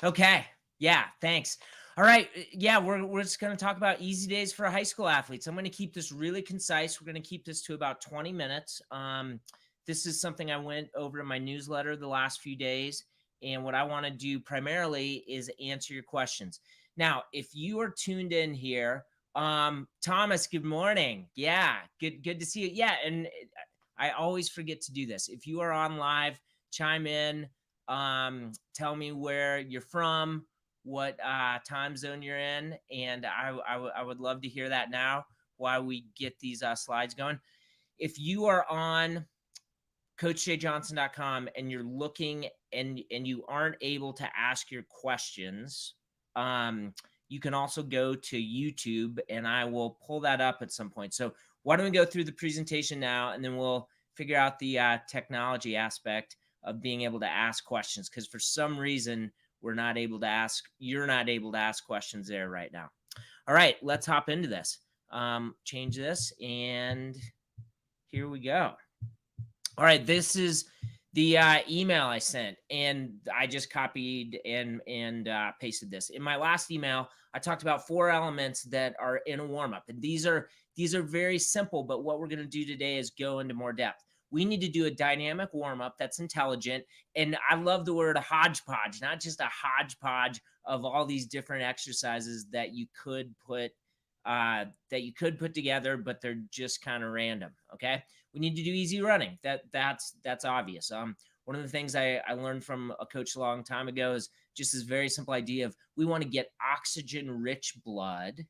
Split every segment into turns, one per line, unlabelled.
Okay. Yeah, thanks. All right. Yeah, we're just going to talk about easy days for high school athletes. I'm going to keep this really concise. We're going to keep this to about 20 minutes. This is something I went over in my newsletter the last few days, and what I want to do primarily is answer your questions. Now, if you are tuned in here, Thomas, good morning. Yeah, good to see you. Yeah, and I always forget to do this. If you are on live, chime in. Tell me where you're from, what time zone you're in, and I would love to hear that now while we get these slides going. If you are on coachjjohnson.com and you're looking and you aren't able to ask your questions, you can also go to YouTube and I will pull that up at some point. So why don't we go through the presentation now, and then we'll figure out the technology aspect of being able to ask questions, because for some reason you're not able to ask questions there right now. All right, let's hop into this. Change this, and here we go. All right, this is the email I sent, and I just copied and pasted this. In my last email, I talked about 4 elements that are in a warm-up, and these are very simple, but what we're going to do today is go into more depth. We need to do a dynamic warm-up that's intelligent, and I love the word hodgepodge, not just a hodgepodge of all these different exercises that you could put together, but they're just kind of random. Okay, we need to do easy running. That's obvious. One of the things I learned from a coach a long time ago is just this very simple idea of we want to get oxygen-rich blood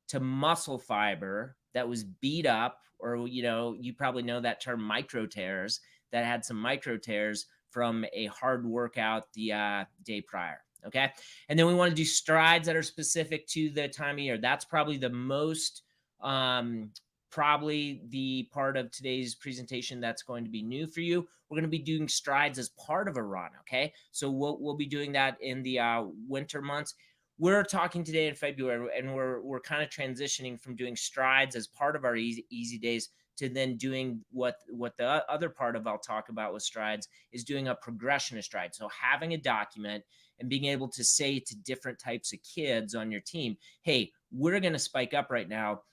to muscle fiber that was beat up, or you probably know that term, micro tears, that had some micro tears from a hard workout the day prior. Okay. And then we want to do strides that are specific to the time of year. That's probably the most, probably the part of today's presentation that's going to be new for you. We're going to be doing strides as part of a run. Okay. So we'll be doing that in the winter months. We're talking today in February, and we're kind of transitioning from doing strides as part of our easy days to then doing what the other part of I'll talk about with strides is doing a progression of strides. So having a document and being able to say to different types of kids on your team, hey, we're going to spike up right now.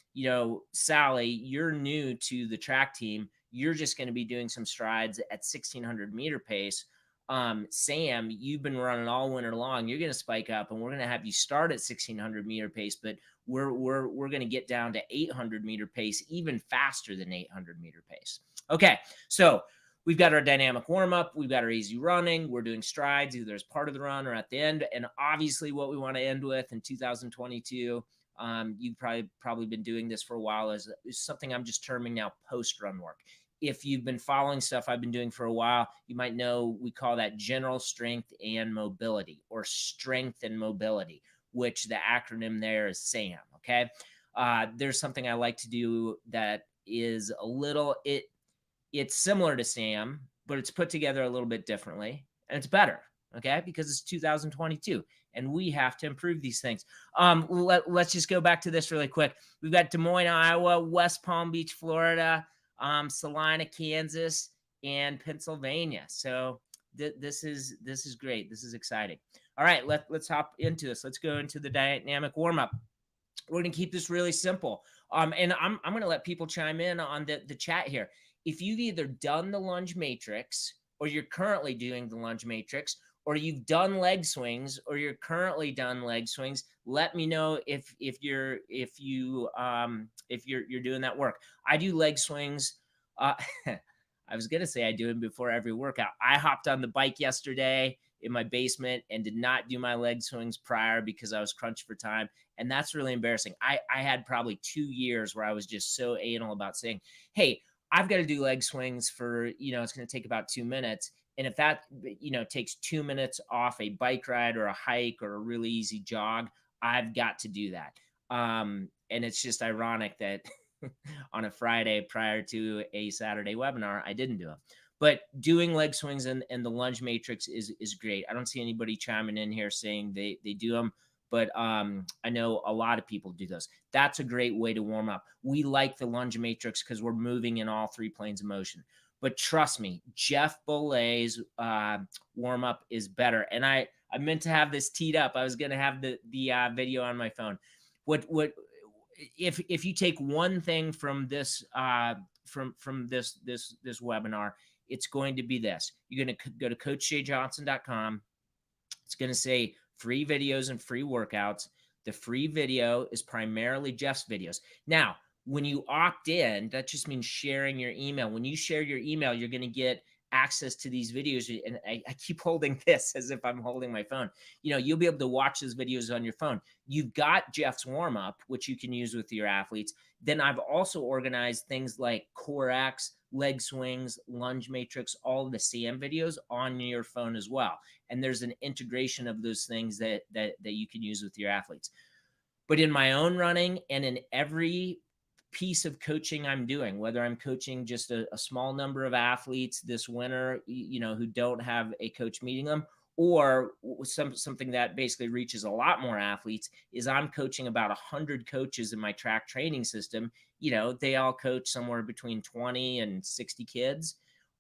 Sally, you're new to the track team. You're just going to be doing some strides at 1600 meter pace. Sam, you've been running all winter long. You're going to spike up, and we're going to have you start at 1600 meter pace, but we're going to get down to 800 meter pace even faster than 800 meter pace. Okay, so we've got our dynamic warm up. We've got our easy running. We're doing strides either as part of the run or at the end. And obviously, what we want to end with in 2022. You've probably been doing this for a while, is something I'm just terming now post-run work. If you've been following stuff I've been doing for a while, you might know we call that general strength and mobility, or strength and mobility, which the acronym there is SAM. Okay. There's something I like to do that is a little, it's similar to SAM, but it's put together a little bit differently, and it's better. Okay, because it's 2022 and we have to improve these things. Let's just go back to this really quick. We've got Des Moines, Iowa, West Palm Beach, Florida, Salina, Kansas, and Pennsylvania. So this is great. This is exciting. All right, let's hop into this. Let's go into the dynamic warm-up. We're going to keep this really simple. And I'm going to let people chime in on the chat here. If you've either done the lunge matrix, or you're currently doing the lunge matrix, or you've done leg swings, or you're currently done leg swings, let me know if you're doing that work. I do leg swings. I was gonna say I do them before every workout. I hopped on the bike yesterday in my basement and did not do my leg swings prior because I was crunched for time, and that's really embarrassing. I had probably 2 years where I was just so anal about saying, hey, I've got to do leg swings for, it's going to take about 2 minutes. And if that, takes 2 minutes off a bike ride or a hike or a really easy jog, I've got to do that. And it's just ironic that on a Friday prior to a Saturday webinar, I didn't do it. But doing leg swings and the lunge matrix is great. I don't see anybody chiming in here saying they do them, but I know a lot of people do those. That's a great way to warm up. We like the lunge matrix because we're moving in all 3 planes of motion. But trust me, Jeff Bolay's warm up is better. And I meant to have this teed up. I was going to have the video on my phone. What if you take one thing from this from this webinar, it's going to be this. You're going to go to coachjjohnson.com. It's going to say free videos and free workouts. The free video is primarily Jeff's videos. Now, when you opt in, that just means sharing your email. When you share your email, you're going to get access to these videos. And I keep holding this as if I'm holding my phone. You know, you'll be able to watch those videos on your phone. You've got Jeff's warm up, which you can use with your athletes. Then I've also organized things like Core X, leg swings, lunge matrix, all of the CM videos on your phone as well. And there's an integration of those things that you can use with your athletes. But in my own running and in every piece of coaching I'm doing, whether I'm coaching just a small number of athletes this winter, you know, who don't have a coach meeting them, or something that basically reaches a lot more athletes, is I'm coaching about 100 coaches in my track training system. You know, they all coach somewhere between 20 and 60 kids.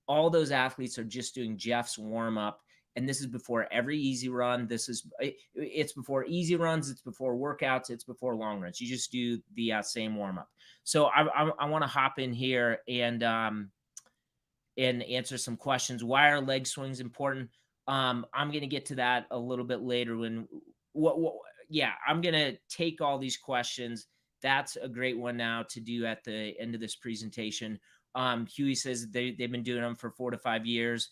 All those athletes are just doing Jeff's warm up. And this is before every easy run. It's before easy runs. It's before workouts. It's before long runs. You just do the same warm up. So I want to hop in here and answer some questions. Why are leg swings important? I'm going to get to that a little bit later. I'm going to take all these questions. That's a great one now to do at the end of this presentation. Huey says they've been doing them for 4 to 5 years.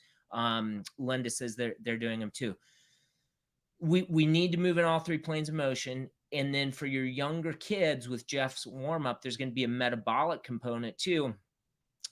Linda says they're doing them too. We need to move in all 3 planes of motion. And then for your younger kids with Jeff's warm up, there's going to be a metabolic component too.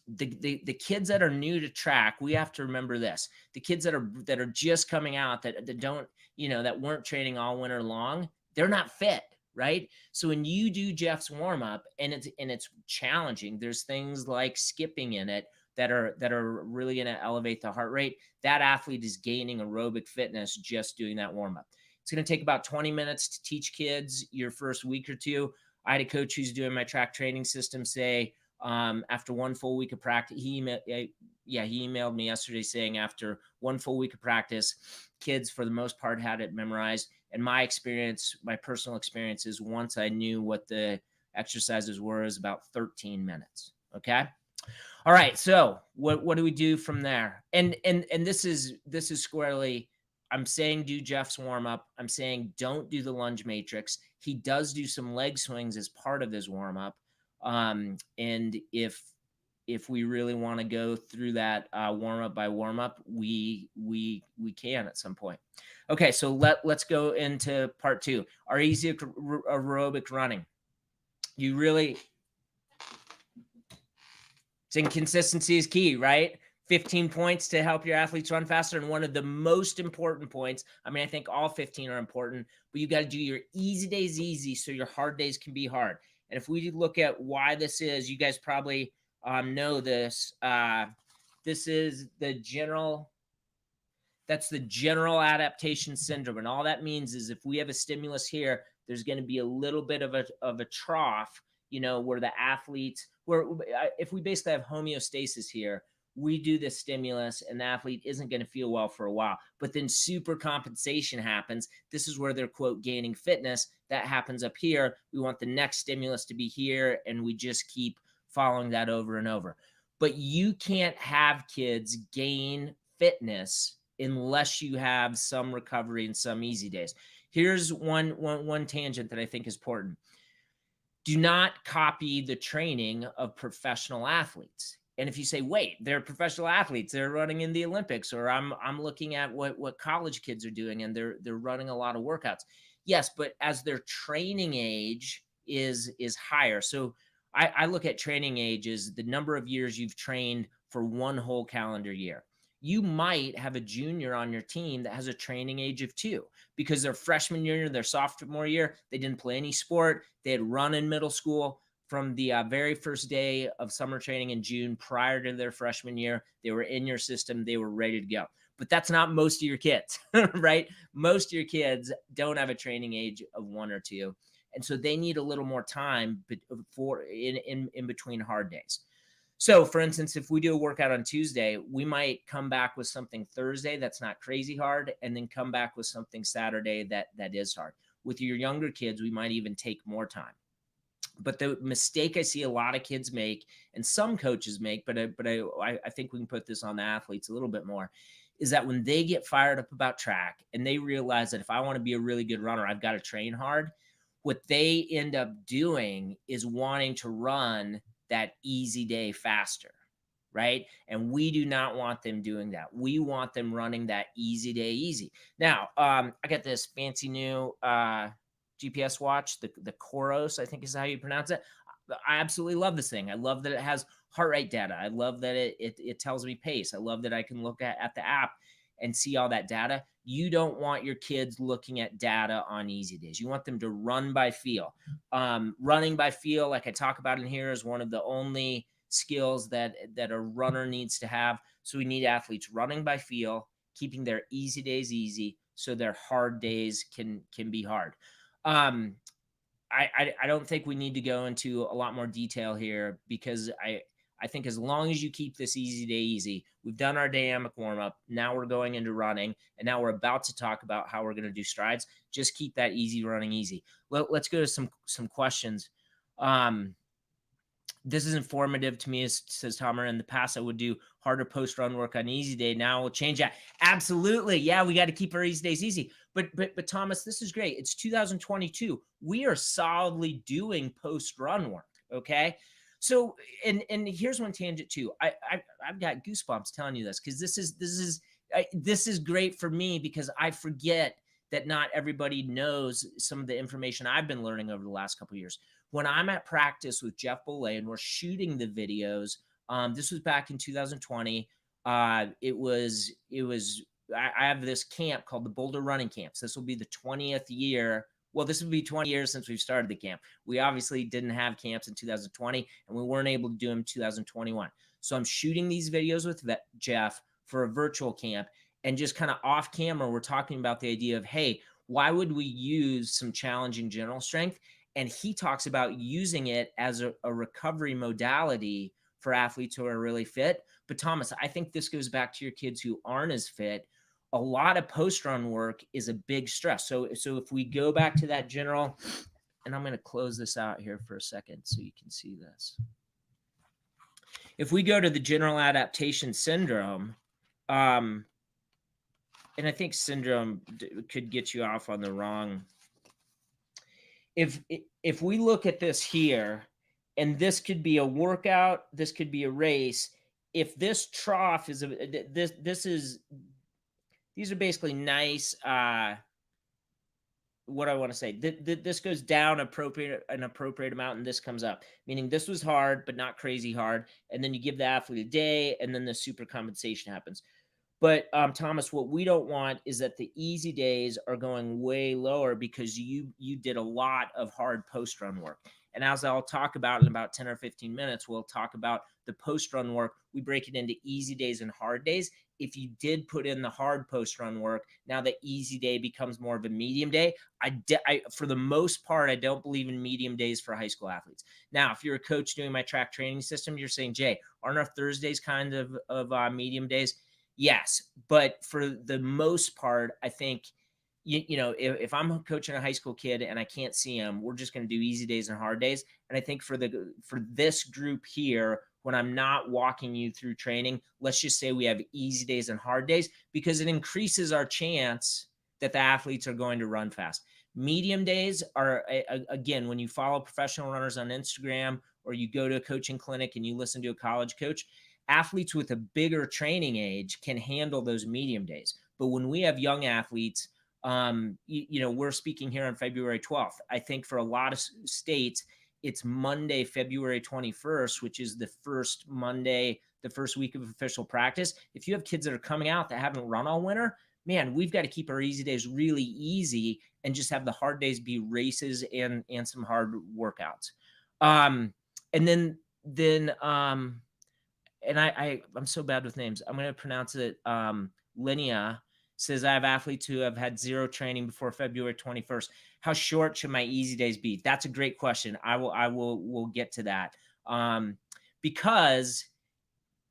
The kids that are new to track, we have to remember this. The kids that are just coming out, that don't, you know, that weren't training all winter long, they're not fit, right? So when you do Jeff's warm up and it's challenging, there's things like skipping in it that are really going to elevate the heart rate. That athlete is gaining aerobic fitness just doing that warm up. It's going to take about 20 minutes to teach kids your first week or two. I had a coach who's doing my track training system say, after 1 full week of practice, he emailed me yesterday saying after 1 full week of practice, kids for the most part had it memorized. And my experience, my personal experience, is once I knew what the exercises were, is about 13 minutes. Okay. All right. So what do we do from there? And this is squarely, I'm saying do Jeff's warm up. I'm saying don't do the lunge matrix. He does do some leg swings as part of his warm up. And if we really want to go through that warm up by warm up, we can at some point. Okay, so let's go into part 2. Our easy aerobic running. Consistency is key, right? 15 points to help your athletes run faster. And one of the most important points, I mean, I think all 15 are important, but you got to do your easy days easy so your hard days can be hard. And if we look at why this is, you guys probably know this. This is the general adaptation syndrome. And all that means is if we have a stimulus here, there's going to be a little bit of a trough, you know, where the athletes, if we basically have homeostasis here, we do the stimulus and the athlete isn't going to feel well for a while, but then super compensation happens. This is where they're, quote, gaining fitness. That happens up here. We want the next stimulus to be here, and we just keep following that over and over. But you can't have kids gain fitness unless you have some recovery and some easy days. Here's one tangent that I think is important. Do not copy the training of professional athletes. And if you say, wait, they're professional athletes, they're running in the Olympics, or I'm looking at what college kids are doing and they're running a lot of workouts. Yes, but as their training age is higher. So I look at training age as the number of years you've trained for one whole calendar year. You might have a junior on your team that has a training age of 2 because their freshman year, their sophomore year, they didn't play any sport. They had run in middle school. From the very first day of summer training in June prior to their freshman year, they were in your system. They were ready to go. But that's not most of your kids, right? Most of your kids don't have a training age of 1 or 2. And so they need a little more time in between hard days. So for instance, if we do a workout on Tuesday, we might come back with something Thursday that's not crazy hard, and then come back with something Saturday that is hard. With your younger kids, we might even take more time. But the mistake I see a lot of kids make, and some coaches make, but I think we can put this on the athletes a little bit more, is that when they get fired up about track and they realize that if I want to be a really good runner, I've got to train hard. What they end up doing is wanting to run that easy day faster, right? And we do not want them doing that. We want them running that easy day easy. Now, I got this fancy new GPS watch, the Coros, I think is how you pronounce it. I absolutely love this thing. I love that it has heart rate data. I love that it tells me pace. I love that I can look at the app and see all that data. You don't want your kids looking at data on easy days. You want them to run by feel. Running by feel, like I talk about in here, is one of the only skills that a runner needs to have. So we need athletes running by feel, keeping their easy days easy, so their hard days can be hard. I don't think we need to go into a lot more detail here, because I think as long as you keep this easy day easy, we've done our dynamic warm up. Now we're going into running, and now we're about to talk about how we're going to do strides. Just keep that easy running easy. Let's go to some questions. This is informative to me, says Tomer. In the past, I would do harder post-run work on easy day. Now we'll change that. Absolutely. Yeah, we got to keep our easy days easy. But Thomas, this is great. It's 2022. We are solidly doing post-run work, okay? So, and here's one tangent too. I've got goosebumps telling you this, because this is great for me, because I forget that not everybody knows some of the information I've been learning over the last couple of years. When I'm at practice with Jeff Bollea and we're shooting the videos, this was back in 2020. I have this camp called the Boulder Running Camps. This will be the 20th year. Well, this will be 20 years since we've started the camp. We obviously didn't have camps in 2020, and we weren't able to do them in 2021. So I'm shooting these videos with Jeff for a virtual camp, and just kind of off camera, we're talking about the idea of, hey, why would we use some challenging general strength? And he talks about using it as a recovery modality for athletes who are really fit. But Thomas, I think this goes back to your kids who aren't as fit. A lot of post-run work is a big stress. So if we go back to that general, and I'm going to close this out here for a second so you can see this. If we go to the general adaptation syndrome, and I think syndrome could get you off on the wrong. If we look at this here, and this could be a workout, this could be a race. If this trough is these are basically nice. What I want to say, this goes down an appropriate amount, and this comes up, meaning this was hard but not crazy hard. And then you give the athlete a day, and then the super compensation happens. But Thomas, what we don't want is that the easy days are going way lower because you did a lot of hard post-run work. And as I'll talk about in about 10 or 15 minutes, we'll talk about the post-run work. We break it into easy days and hard days. If you did put in the hard post-run work, now the easy day becomes more of a medium day. For the most part, I don't believe in medium days for high school athletes. Now, if you're a coach doing my track training system, you're saying, Jay, aren't our Thursdays kind of medium days? Yes, but for the most part, I think, if I'm coaching a high school kid and I can't see him, we're just going to do easy days and hard days. And I think for this group here, when I'm not walking you through training, let's just say we have easy days and hard days, because it increases our chance that the athletes are going to run fast. Medium days are, again, when you follow professional runners on Instagram, or you go to a coaching clinic and you listen to a college coach, athletes with a bigger training age can handle those medium days. But when we have young athletes, we're speaking here on February 12th. I think for a lot of states, it's Monday, February 21st, which is the first Monday, the first week of official practice. If you have kids that are coming out that haven't run all winter, man, we've got to keep our easy days really easy and just have the hard days be races and some hard workouts. And I'm so bad with names. I'm going to pronounce it. Linnea says, I have athletes who have had zero training before February 21st. How short should my easy days be? That's a great question. We'll get to that. Because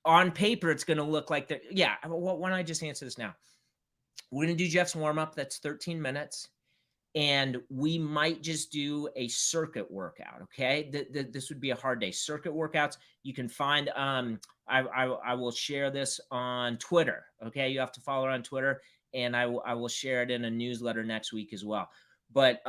on paper, it's going to look like that. Yeah. Why don't I just answer this now? We're going to do Jeff's warm up. That's 13 minutes. And we might just do a circuit workout. Okay. This would be a hard day. Circuit workouts. You can find, I will share this on Twitter. Okay. You have to follow her on Twitter, and I will share it in a newsletter next week as well. But,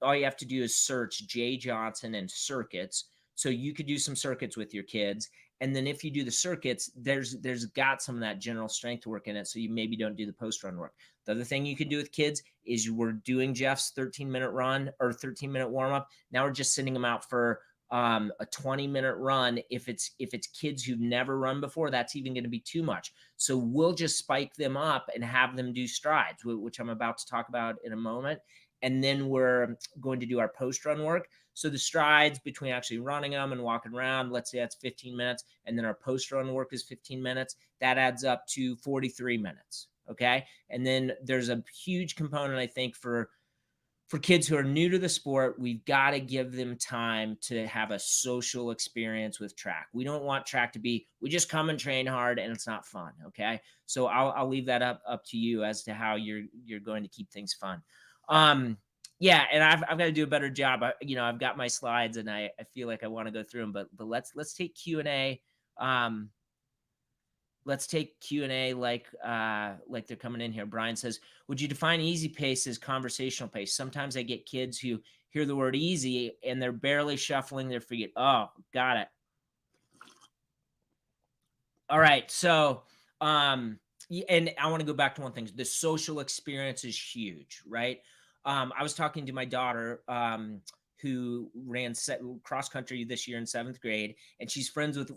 all you have to do is search Jay Johnson and circuits. So you could do some circuits with your kids. And then if you do the circuits, there's got some of that general strength work in it. So you maybe don't do the post run work. The other thing you can do with kids is we're doing Jeff's 13-minute run or 13-minute warm up. Now we're just sending them out for a 20-minute run. If it's kids who've never run before, that's even going to be too much. So we'll just spike them up and have them do strides, which I'm about to talk about in a moment. And then we're going to do our post run work. So the strides between actually running them and walking around, let's say that's 15 minutes. And then our post run work is 15 minutes. That adds up to 43 minutes. Okay. And then there's a huge component, I think, for kids who are new to the sport. We've got to give them time to have a social experience with track. We don't want track to be, we just come and train hard and it's not fun. Okay. So I'll leave that up to you as to how you're going to keep things fun. Yeah, and I've got to do a better job. I've got my slides and I feel like I want to go through them, but let's take Q&A. Let's take Q&A like they're coming in here. Brian says, would you define easy pace as conversational pace? Sometimes I get kids who hear the word easy and they're barely shuffling their feet. Oh, got it. All right. So, and I want to go back to one thing. The social experience is huge, right? I was talking to my daughter, who ran cross country this year in 7th grade, and she's friends with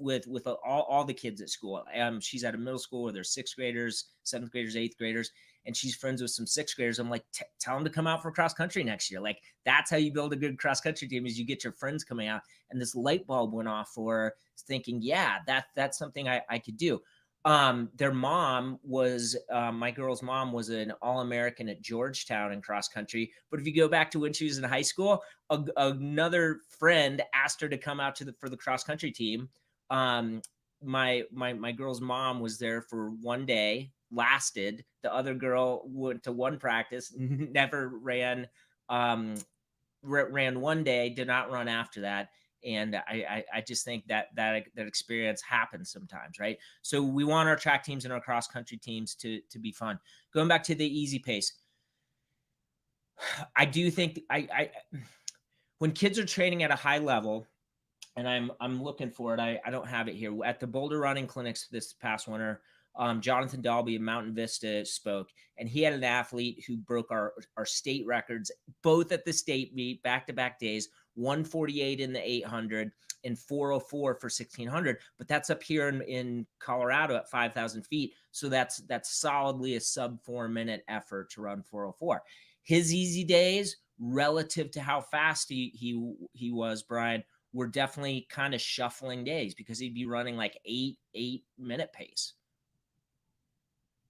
all the kids at school. She's at a middle school where there's 6th graders, 7th graders, 8th graders, and she's friends with some 6th graders. I'm like, tell them to come out for cross country next year. Like, that's how you build a good cross country team, is you get your friends coming out. And this light bulb went off for her, thinking, yeah, that's something I could do. Their mom was, my girl's mom was an All-American at Georgetown in cross country. But if you go back to when she was in high school, another friend asked her to come out for the cross country team. My girl's mom was there for one day, lasted. The other girl went to one practice, never ran, ran one day, did not run after that. And I just think that experience happens sometimes, right? So we want our track teams and our cross country teams to be fun. Going back to the easy pace, I do think when kids are training at a high level, and I'm looking for it, I don't have it here, at the Boulder Running Clinics this past winter, Jonathan Dalby of Mountain Vista spoke, and he had an athlete who broke our state records, both at the state meet, back-to-back days, 148 in the 800 and 404 for 1600. But that's up here in Colorado at 5,000 feet. So that's solidly a sub 4-minute effort to run 404. His easy days relative to how fast he was, Brian, were definitely kind of shuffling days, because he'd be running like 8-minute pace.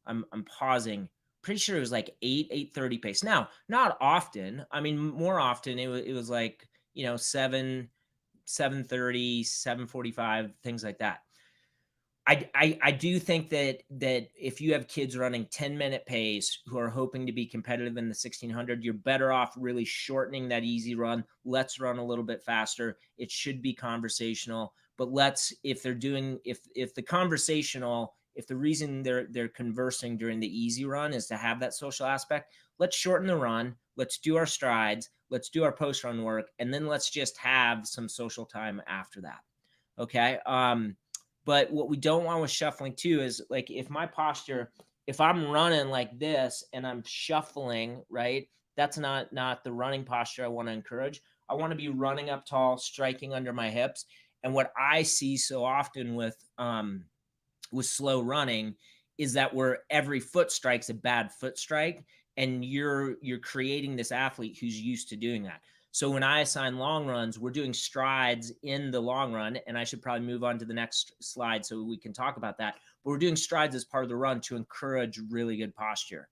I'm pausing. Pretty sure it was like 8:30 pace. Now, not often. I mean, more often it was like, 7:30, 7:45, things like that. I do think that if you have kids running 10-minute pace who are hoping to be competitive in the 1600, you're better off really shortening that easy run. Let's run a little bit faster. It should be conversational, but if the reason they're conversing during the easy run is to have that social aspect, let's shorten the run. Let's do our strides. Let's do our post run work. And then let's just have some social time after that. Okay. But what we don't want with shuffling too is, like, if I'm running like this and I'm shuffling, right? That's not the running posture I want to encourage. I want to be running up tall, striking under my hips. And what I see so often with slow running is that where every foot strike's a bad foot strike, and you're creating this athlete who's used to doing that. So when I assign long runs, we're doing strides in the long run, and I should probably move on to the next slide so we can talk about that. But we're doing strides as part of the run to encourage really good posture.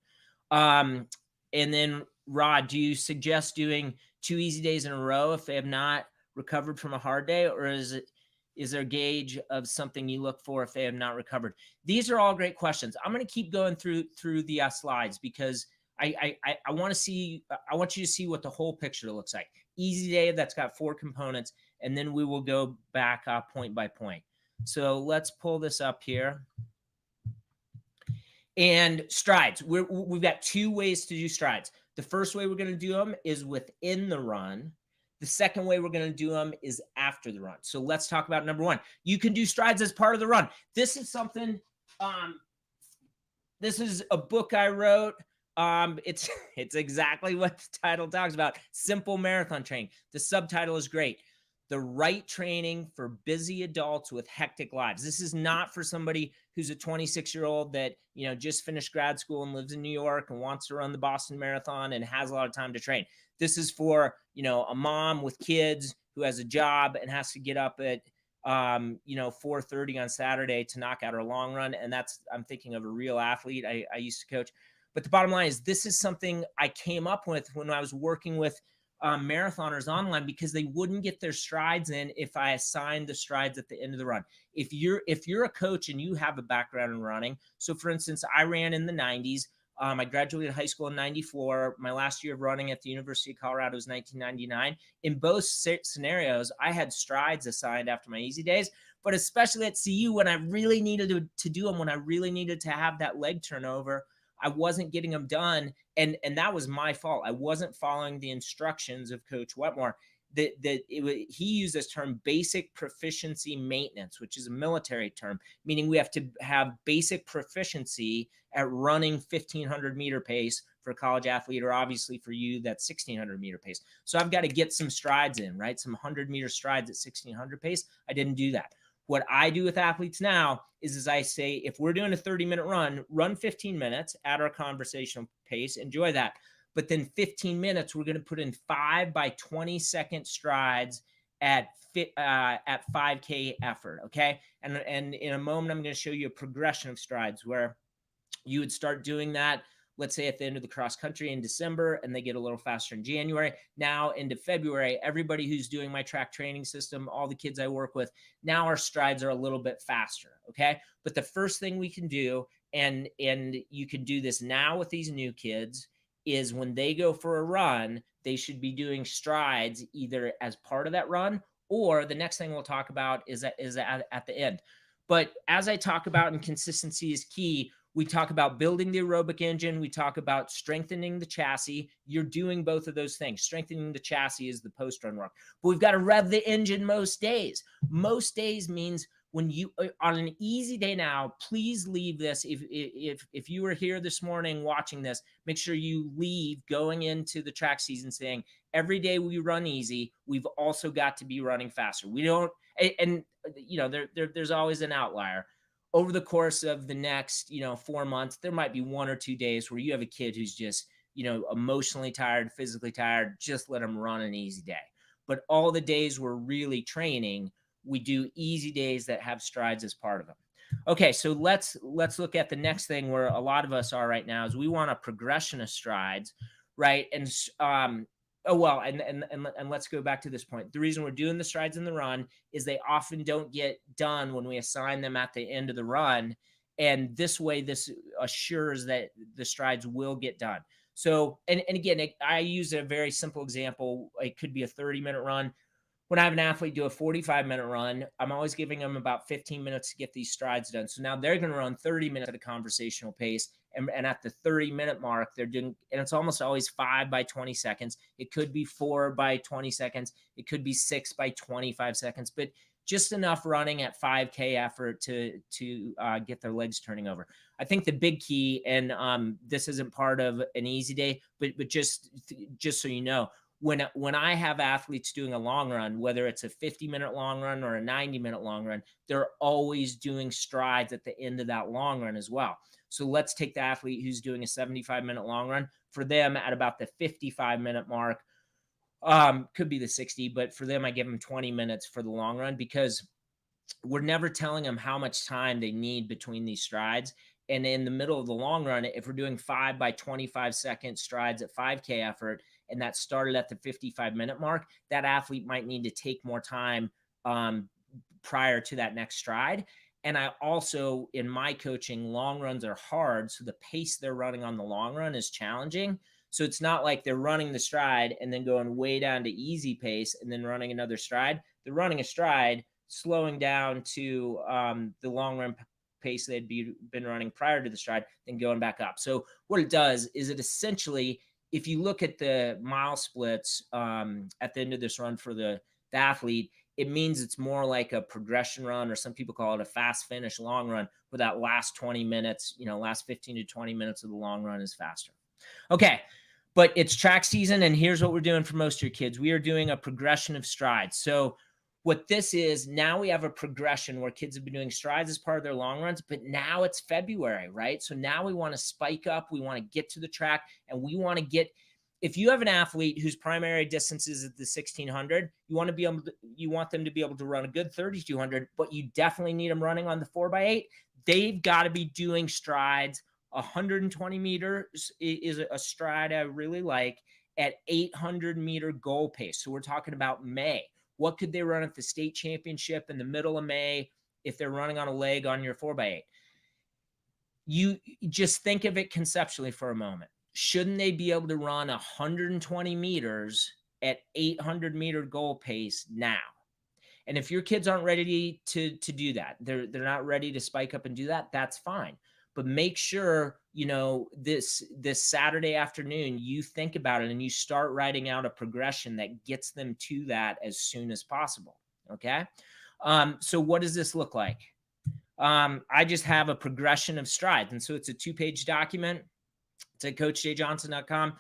And then, Rod, do you suggest doing 2 easy days in a row if they have not recovered from a hard day, or is it Is there a gauge of something you look for if they have not recovered? These are all great questions. I'm going to keep going through the slides because I want to see, I want you to see what the whole picture looks like. Easy day that's got 4 components, and then we will go back point by point. So let's pull this up here. And strides, we've got 2 ways to do strides. The first way we're going to do them is within the run. The second way we're going to do them is after the run. So let's talk about number 1. You can do strides as part of the run. This is something, this is a book I wrote. It's exactly what the title talks about. Simple marathon training. The subtitle is great. The right training for busy adults with hectic lives. This is not for somebody who's a 26-year-old that, you know, just finished grad school and lives in New York and wants to run the Boston Marathon and has a lot of time to train. This is for, you know, a mom with kids who has a job and has to get up at, 4:30 on Saturday to knock out her long run. And that's, I'm thinking of a real athlete I used to coach. But the bottom line is, this is something I came up with when I was working with marathoners online, because they wouldn't get their strides in if I assigned the strides at the end of the run. If you're a coach and you have a background in running, so for instance, I ran in the 90s. I graduated high school in 94. My last year of running at the University of Colorado was 1999. In both scenarios, I had strides assigned after my easy days, but especially at CU, when I really needed to do them, when I really needed to have that leg turnover, I wasn't getting them done. And that was my fault. I wasn't following the instructions of Coach Wetmore. He used this term basic proficiency maintenance, which is a military term, meaning we have to have basic proficiency at running 1,500 meter pace for a college athlete, or obviously for you, that's 1,600 meter pace. So I've got to get some strides in, right? Some 100-meter strides at 1,600 pace. I didn't do that. What I do with athletes now is I say, if we're doing a 30-minute run 15 minutes at our conversational pace, enjoy that. But then 15 minutes, we're going to put in 5 by 20-second strides at 5K effort, okay? And in a moment, I'm going to show you a progression of strides where you would start doing that, let's say at the end of the cross country in December, and they get a little faster in January. Now into February, everybody who's doing my track training system, all the kids I work with, now our strides are a little bit faster, okay? But the first thing we can do, and you can do this now with these new kids, is when they go for a run, they should be doing strides either as part of that run, or the next thing we'll talk about is at the end. But as I talk about, and consistency is key, we talk about building the aerobic engine. We talk about strengthening the chassis. You're doing both of those things. Strengthening the chassis is the post-run work. But we've got to rev the engine most days. Most days means when you, on an easy day now, please leave this. If you were here this morning watching this, make sure you leave going into the track season saying, every day we run easy, we've also got to be running faster. We don't, and you know, there's always an outlier. Over the course of the next, 4 months, there might be 1 or 2 days where you have a kid who's just, emotionally tired, physically tired. Just let them run an easy day. But all the days we're really training, we do easy days that have strides as part of them. Okay, so let's look at the next thing where a lot of us are right now, is we want a progression of strides, right? And and let's go back to this point. The reason we're doing the strides in the run is they often don't get done when we assign them at the end of the run. And this way, this assures that the strides will get done. So, and again, I use a very simple example. It could be a 30-minute run. When I have an athlete do a 45-minute run, I'm always giving them about 15 minutes to get these strides done. So now they're going to run 30 minutes at a conversational pace. And at the 30-minute mark, they're doing, and it's almost always 5 by 20 seconds. It could be 4 by 20 seconds. It could be 6 by 25 seconds, but just enough running at 5K effort to get their legs turning over. I think the big key, and this isn't part of an easy day, but just so you know, when I have athletes doing a long run, whether it's a 50-minute long run or a 90-minute long run, they're always doing strides at the end of that long run as well. So let's take the athlete who's doing a 75-minute long run. For them, at about the 55-minute mark, could be the 60, but for them, I give them 20 minutes for the long run, because we're never telling them how much time they need between these strides. And in the middle of the long run, if we're doing 5 by 25 second strides at 5K effort, and that started at the 55-minute mark, that athlete might need to take more time prior to that next stride. And I also, in my coaching, long runs are hard. So the pace they're running on the long run is challenging. So it's not like they're running the stride and then going way down to easy pace and then running another stride. They're running a stride, slowing down to the long run pace they'd been running prior to the stride, then going back up. So what it does is it essentially, if you look at the mile splits at the end of this run for the athlete, it means it's more like a progression run, or some people call it a fast finish long run, where that last 20 minutes, last 15 to 20 minutes of the long run is faster. Okay. But it's track season, and here's what we're doing for most of your kids. We are doing a progression of strides. So what this is, now we have a progression where kids have been doing strides as part of their long runs, but now it's February, right? So now we want to spike up. We want to get to the track, and we want to get, if you have an athlete whose primary distance is at the 1600, you want them to be able to run a good 3200, but you definitely need them running on the 4x8. They've got to be doing strides. 120 meters is a stride I really like at 800-meter goal pace. So we're talking about May. What could they run at the state championship in the middle of May if they're running on a leg on your 4x8? You just think of it conceptually for a moment. Shouldn't they be able to run 120 meters at 800-meter goal pace now? And if your kids aren't ready to do that, they're not ready to spike up and do that, that's fine. But make sure, this Saturday afternoon, you think about it and you start writing out a progression that gets them to that as soon as possible. Okay. So what does this look like? I just have a progression of strides. And so it's a 2-page document. It's at coachjjohnson.com.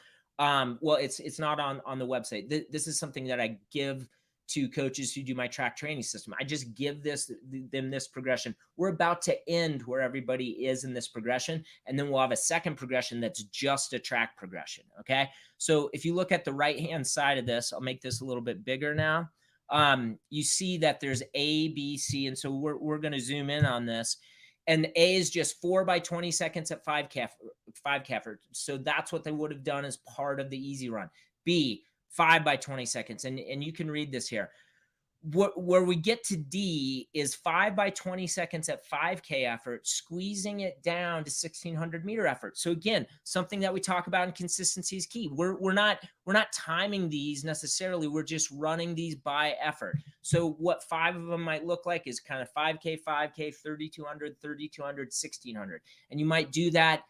Well, it's not on the website. This is something that I give to coaches who do my track training system. I just give them this progression. We're about to end where everybody is in this progression, and then we'll have a second progression that's just a track progression. Okay. So if you look at the right-hand side of this, I'll make this a little bit bigger now. You see that there's A, B, C. And so we're going to zoom in on this. And A is just 4 by 20 seconds at 5K. So that's what they would have done as part of the easy run. B, 5 by 20 seconds. And you can read this here. Where we get to D is 5 by 20 seconds at 5K effort, squeezing it down to 1600-meter effort. So again, something that we talk about in consistency is key. We're not timing these necessarily. We're just running these by effort. So what 5 of them might look like is kind of 5K, 3200, 3200, 1600. And you might do that.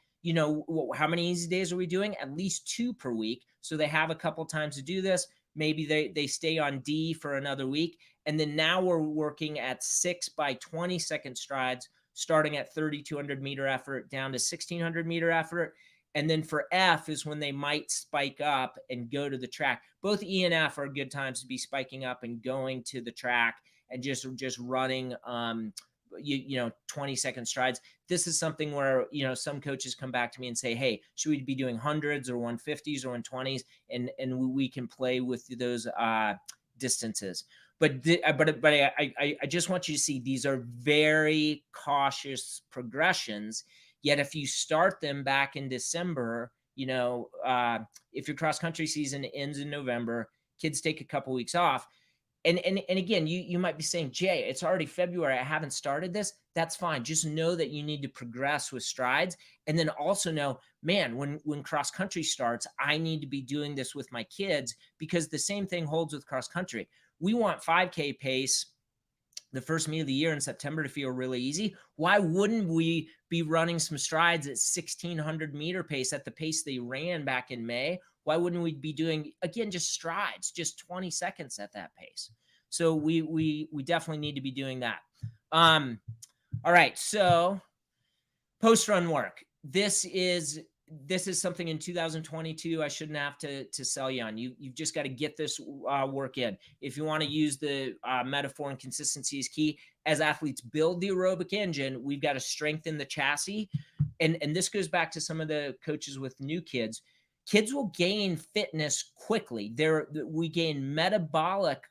How many easy days are we doing? At least 2 per week. So they have a couple times to do this. Maybe they stay on D for another week. And then now we're working at 6 by 20 second strides, starting at 3200-meter effort down to 1600-meter effort. And then for F is when they might spike up and go to the track. Both E and F are good times to be spiking up and going to the track and just running 20-second strides. This is something where, some coaches come back to me and say, hey, should we be doing 100s or 150s or 120s? And we can play with those distances. But I just want you to see these are very cautious progressions. Yet if you start them back in December, if your cross country season ends in November, kids take a couple weeks off. And again, you might be saying, Jay, it's already February. I haven't started this. That's fine. Just know that you need to progress with strides. And then also know, man, when cross country starts, I need to be doing this with my kids, because the same thing holds with cross country. We want 5K pace the first meet of the year in September to feel really easy. Why wouldn't we be running some strides at 1600-meter pace at the pace they ran back in May? Why wouldn't we be doing, again, just strides, just 20 seconds at that pace? So we definitely need to be doing that. All right. So post-run work. This is something in 2022 I shouldn't have to sell you on. You've just got to get this work in. If you want to use the metaphor, and consistency is key. As athletes build the aerobic engine, we've got to strengthen the chassis. And this goes back to some of the coaches with new kids. Kids will gain fitness quickly. We gain metabolic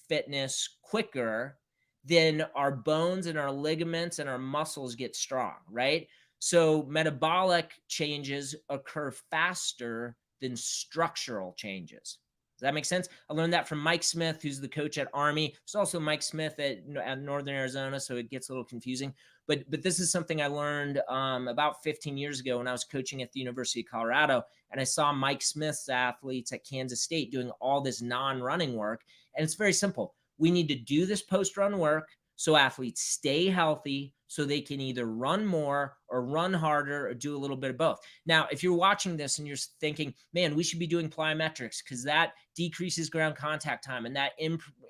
fitness quicker than our bones and our ligaments and our muscles get strong, right? So metabolic changes occur faster than structural changes. Does that make sense? I learned that from Mike Smith, who's the coach at Army. There's also Mike Smith at Northern Arizona, so it gets a little confusing. But this is something I learned about 15 years ago when I was coaching at the University of Colorado, and I saw Mike Smith's athletes at Kansas State doing all this non-running work. And it's very simple. We need to do this post-run work so athletes stay healthy, so they can either run more or run harder or do a little bit of both. Now, if you're watching this and you're thinking, man, we should be doing plyometrics because that decreases ground contact time and that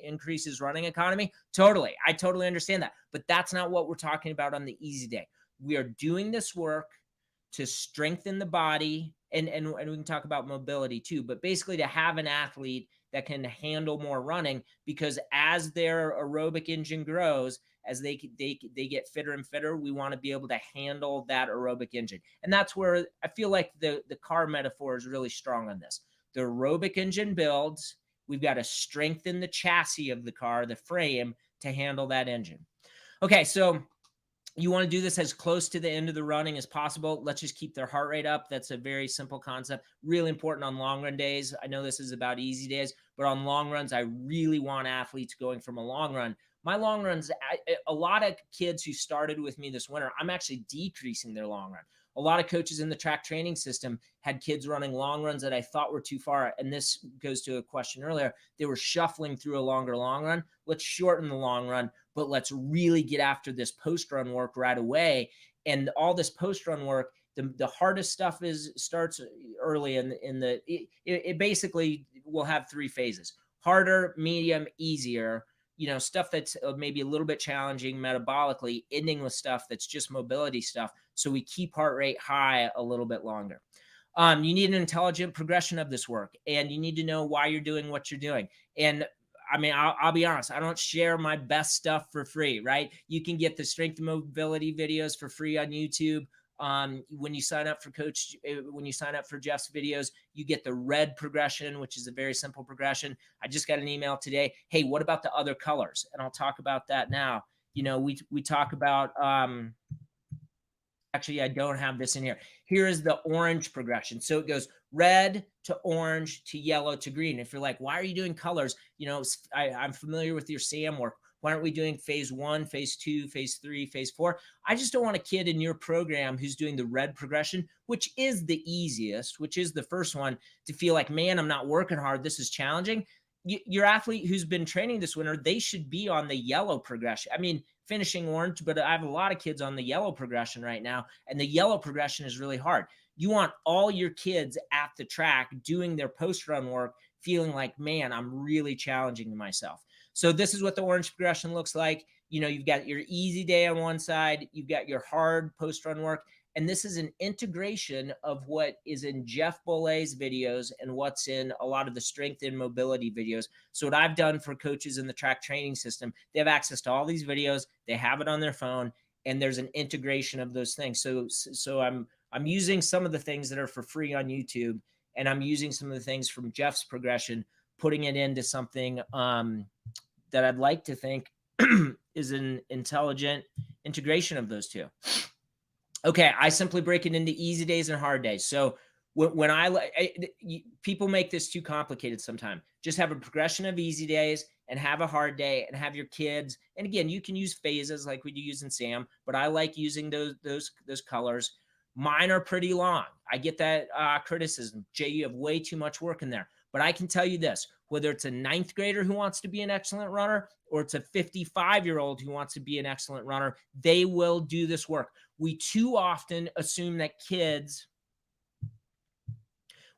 increases running economy, totally. I totally understand that. But that's not what we're talking about on the easy day. We are doing this work to strengthen the body, and we can talk about mobility too, but basically to have an athlete that can handle more running, because as their aerobic engine grows, as they get fitter and fitter, we want to be able to handle that aerobic engine. And that's where I feel like the car metaphor is really strong on this. The aerobic engine builds, we've got to strengthen the chassis of the car, the frame, to handle that engine. Okay, so you want to do this as close to the end of the running as possible. Let's just keep their heart rate up. That's a very simple concept. Really important on long run days. I know this is about easy days, but on long runs, I really want athletes going from a long run. My long runs, a lot of kids who started with me this winter, I'm actually decreasing their long run. A lot of coaches in the track training system had kids running long runs that I thought were too far. And this goes to a question earlier. They were shuffling through a longer long run. Let's shorten the long run, but let's really get after this post-run work right away. And all this post-run work, the hardest stuff starts early it basically will have three phases: harder, medium, easier. Stuff that's maybe a little bit challenging metabolically, ending with stuff that's just mobility stuff. So we keep heart rate high a little bit longer. You need an intelligent progression of this work, and you need to know why you're doing what you're doing. And I mean, I'll be honest, I don't share my best stuff for free, right? You can get the strength and mobility videos for free on YouTube. When you sign up for Jeff's videos, you get the red progression, which is a very simple progression. I just got an email today. Hey, what about the other colors? And I'll talk about that now. We talk about, actually, I don't have this in here. Here is the orange progression. So it goes red to orange to yellow to green. If you're like, why are you doing colors? I'm familiar with your SAM work. Why aren't we doing phase 1, phase 2, phase 3, phase 4? I just don't want a kid in your program who's doing the red progression, which is the easiest, which is the first one, to feel like, man, I'm not working hard. This is challenging. Your athlete who's been training this winter, they should be on the yellow progression. I mean, finishing orange, but I have a lot of kids on the yellow progression right now, and the yellow progression is really hard. You want all your kids at the track doing their post-run work, feeling like, man, I'm really challenging myself. So this is what the orange progression looks like. You've got your easy day on one side, you've got your hard post-run work, and this is an integration of what is in Jeff Bollet's videos and what's in a lot of the strength and mobility videos. So what I've done for coaches in the track training system, they have access to all these videos, they have it on their phone, and there's an integration of those things. So I'm using some of the things that are for free on YouTube, and I'm using some of the things from Jeff's progression, putting it into something that I'd like to think is an intelligent integration of those two. Okay, I simply break it into easy days and hard days. So when people make this too complicated sometimes. Just have a progression of easy days and have a hard day and have your kids. And again, you can use phases like we do use in SAM, but I like using those colors. Mine are pretty long. I get that criticism. Jay, you have way too much work in there. But I can tell you this, whether it's a 9th grader who wants to be an excellent runner or it's a 55-year-old who wants to be an excellent runner, they will do this work. We too often assume that kids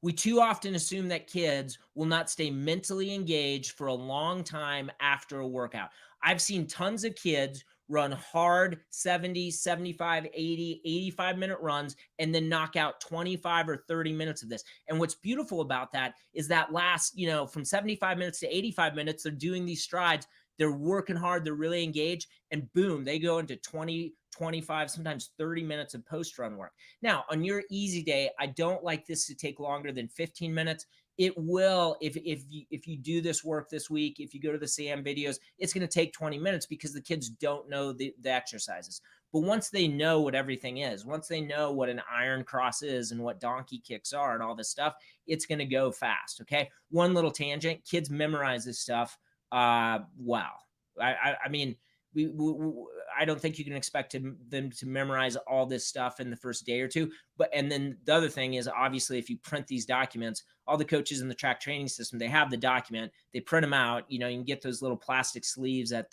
will not stay mentally engaged for a long time after a workout. I've seen tons of kids run hard 70, 75, 80, 85-minute runs and then knock out 25 or 30 minutes of this. And what's beautiful about that is that last, from 75 minutes to 85 minutes, they're doing these strides. They're working hard. They're really engaged. And boom, they go into 20, 25, sometimes 30 minutes of post-run work. Now, on your easy day, I don't like this to take longer than 15 minutes. It will, if you do this work this week, if you go to the SAM videos, it's going to take 20 minutes because the kids don't know the exercises. But once they know what everything is, once they know what an iron cross is and what donkey kicks are and all this stuff, it's going to go fast. Okay. One little tangent, kids memorize this stuff. Wow. I mean, I don't think you can expect them to memorize all this stuff in the first day or two. But, and then the other thing is, obviously, if you print these documents, all the coaches in the track training system, they have the document, they print them out. You know, you can get those little plastic sleeves at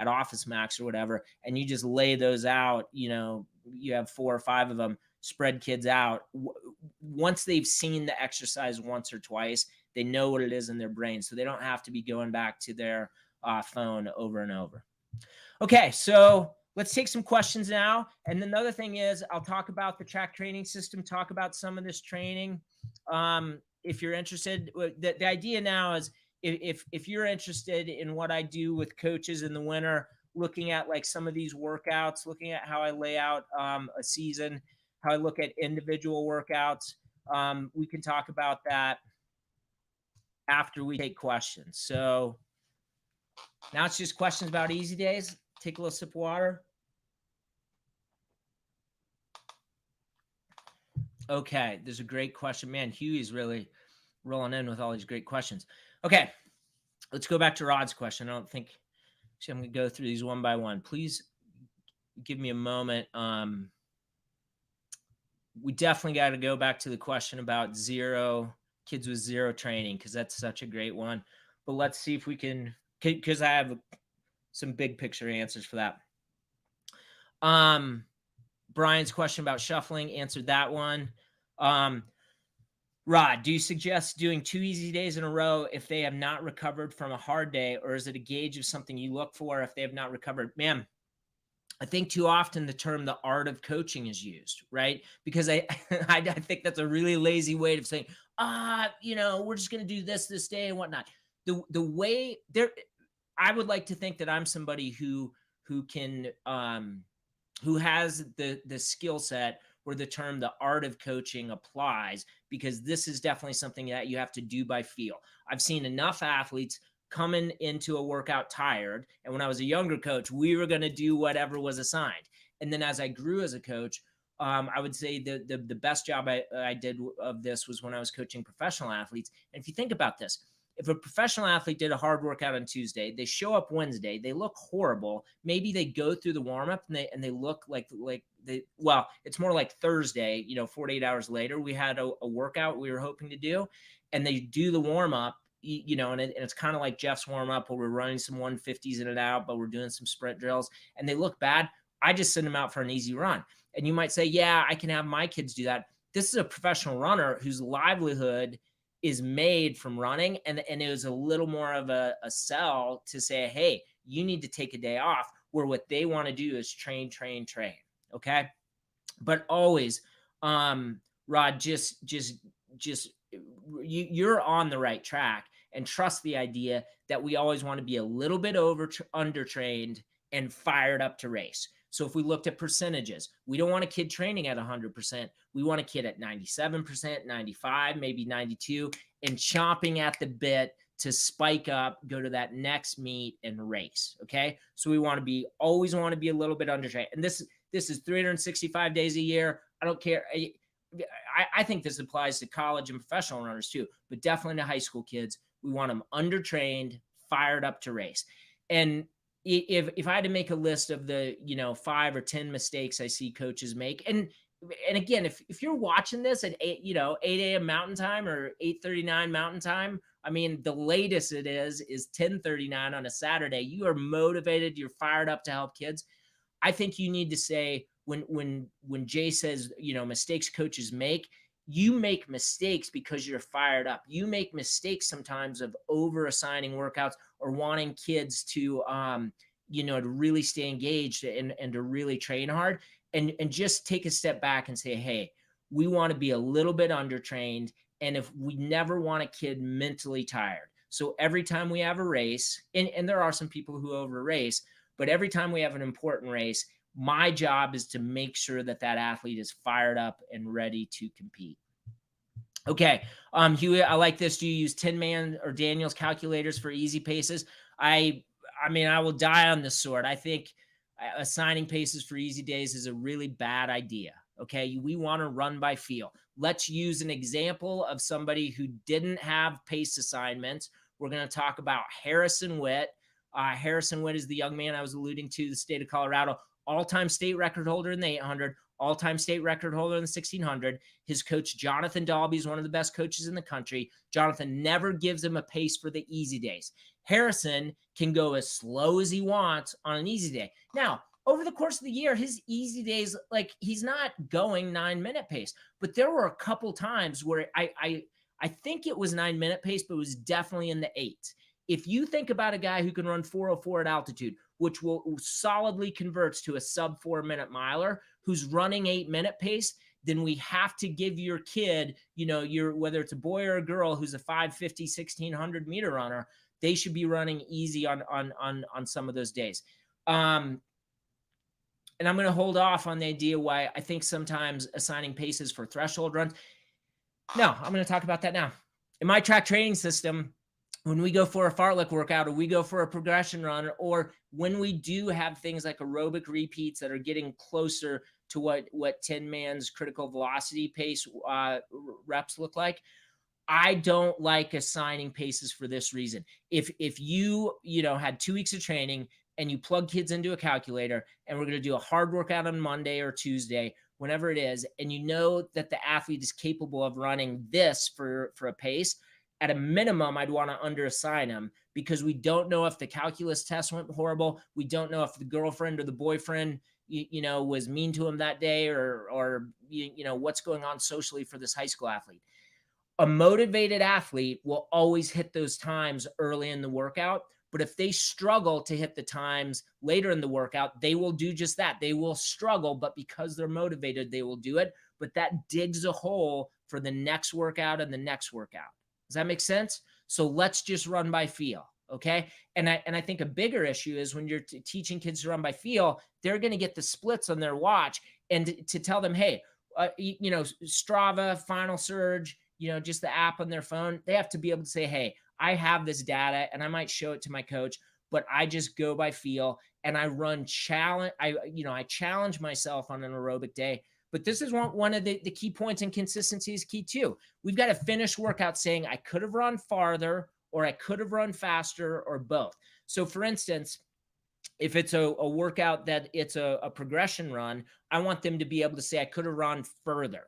Office Max or whatever, and you just lay those out. You know, you have 4 or 5 of them, spread kids out. Once they've seen the exercise once or twice, they know what it is in their brain, so they don't have to be going back to their phone over and over. Okay, so let's take some questions now. And then the other thing is, I'll talk about the track training system, talk about some of this training. If you're interested, the idea now is, if you're interested in what I do with coaches in the winter, looking at like some of these workouts, looking at how I lay out a season, how I look at individual workouts, we can talk about that after we take questions. So now it's just questions about easy days. Take a little sip of water. Okay, there's a great question. Man, Huey's really rolling in with all these great questions. Okay, let's go back to Rod's question. I don't think, actually, I'm going to go through these one by one. Please give me a moment. We definitely got to go back to the question about kids with zero training, because that's such a great one. But let's see if we can, because I have some big picture answers for that. Brian's question about shuffling, answered that one. Rod, do you suggest doing 2 easy days in a row if they have not recovered from a hard day, or is it a gauge of something you look for if they have not recovered? Man, I think too often the term "the art of coaching" is used, right? Because I think that's a really lazy way of saying, you know, we're just going to do this day and whatnot. The way there, I would like to think that I'm somebody who can who has the skill set where the term "the art of coaching" applies, because this is definitely something that you have to do by feel. I've seen enough athletes coming into a workout tired, and when I was a younger coach, we were going to do whatever was assigned. And then as I grew as a coach, I would say the best job I did of this was when I was coaching professional athletes. And if you think about this, if a professional athlete did a hard workout on Tuesday, they show up Wednesday, they look horrible. Maybe they go through the warm up and they look like well, it's more like Thursday, you know, 48 hours later, we had a workout we were hoping to do, and they do the warm up, you know, and it's kind of like Jeff's warm up where we're running some 150s in and out, but we're doing some sprint drills, and they look bad. I just send them out for an easy run. And you might say, yeah, I can have my kids do that. This is a professional runner whose livelihood is made from running. And it was a little more of a sell to say, hey, you need to take a day off, where what they want to do is train. Okay. But always, Rod, you're on the right track, and trust the idea that we always want to be a little bit undertrained and fired up to race. So if we looked at percentages, we don't want a kid training at 100%. We want a kid at 97%, 95, maybe 92, and chomping at the bit to spike up, go to that next meet and race. Okay. So we always want to be a little bit undertrained. And this is 365 days a year. I don't care. I think this applies to college and professional runners too, but definitely to high school kids. We want them undertrained, fired up to race. And if I had to make a list of the, 5 or 10 mistakes I see coaches make, and again, if you're watching this at 8 a.m. Mountain Time or 8:39 Mountain Time, I mean, the latest it is 10:39 on a Saturday. You are motivated. You're fired up to help kids. I think you need to say, when Jay says, mistakes coaches make, you make mistakes because you're fired up. You make mistakes sometimes of over assigning workouts or wanting kids to, to really stay engaged and to really train hard, and just take a step back and say, hey, we want to be a little bit undertrained. And if we never want a kid mentally tired. So every time we have a race, and there are some people who over race, but every time we have an important race, my job is to make sure that athlete is fired up and ready to compete. Okay. Huey, I like this. Do you use Tin Man or Daniels calculators for easy paces? I mean, I will die on this sword. I think assigning paces for easy days is a really bad idea. Okay. We want to run by feel. Let's use an example of somebody who didn't have pace assignments. We're going to talk about Harrison Witt. Harrison Witt is the young man I was alluding to, the state of Colorado, all-time state record holder in the 800, all-time state record holder in the 1600. His coach, Jonathan Dalby, is one of the best coaches in the country. Jonathan never gives him a pace for the easy days. Harrison can go as slow as he wants on an easy day. Now, over the course of the year, his easy days, like, he's not going 9-minute pace, but there were a couple times where I think it was 9-minute pace, but it was definitely in the 8s. If you think about a guy who can run 4:04 at altitude, which will solidly converts to a sub 4-minute miler, who's running 8-minute pace, then we have to give your kid, whether it's a boy or a girl who's a 550, 1600 meter runner, they should be running easy on some of those days. And I'm going to hold off on the idea why I think sometimes assigning paces for threshold runs. No, I'm going to talk about that now. In my track training system, when we go for a fartlek workout, or we go for a progression run, or when we do have things like aerobic repeats that are getting closer to what Tin Man's critical velocity pace reps look like, I don't like assigning paces for this reason. If you had 2 weeks of training and you plug kids into a calculator, and we're going to do a hard workout on Monday or Tuesday, whenever it is, and you know that the athlete is capable of running this for a pace, at a minimum, I'd want to underassign them, because we don't know if the calculus test went horrible. We don't know if the girlfriend or the boyfriend, was mean to him that day, or what's going on socially for this high school athlete. A motivated athlete will always hit those times early in the workout. But if they struggle to hit the times later in the workout, they will do just that. They will struggle, but because they're motivated, they will do it. But that digs a hole for the next workout and the next workout. Does that make sense? So let's just run by feel, okay? And I think a bigger issue is when you're teaching kids to run by feel, they're going to get the splits on their watch, and to tell them, hey, Strava, Final Surge, just the app on their phone, they have to be able to say, hey, I have this data, and I might show it to my coach, but I just go by feel, and I run challenge. I challenge myself on an aerobic day. But this is one of the key points, and consistency is key too. We've got to finish workout saying, I could have run farther, or I could have run faster, or both. So for instance, if it's a workout that it's a progression run, I want them to be able to say, I could have run further.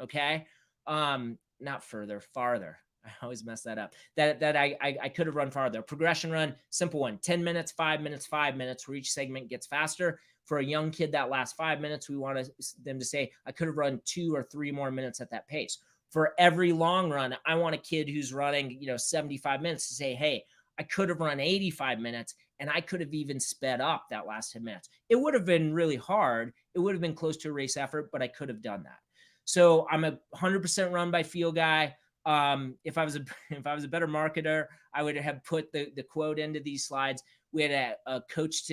Okay. Not further, farther. I always mess that up. That I could have run farther. Progression run, simple one, 10 minutes, 5 minutes, 5 minutes, where each segment gets faster. For a young kid, that last 5 minutes, we want them to say, I could have run 2 or 3 more minutes at that pace. For every long run, I want a kid who's running, 75 minutes to say, hey, I could have run 85 minutes, and I could have even sped up that last 10 minutes. It would have been really hard. It would have been close to a race effort, but I could have done that. So I'm a 100% run by feel guy. If I was a better marketer, I would have put the quote into these slides. We had a coach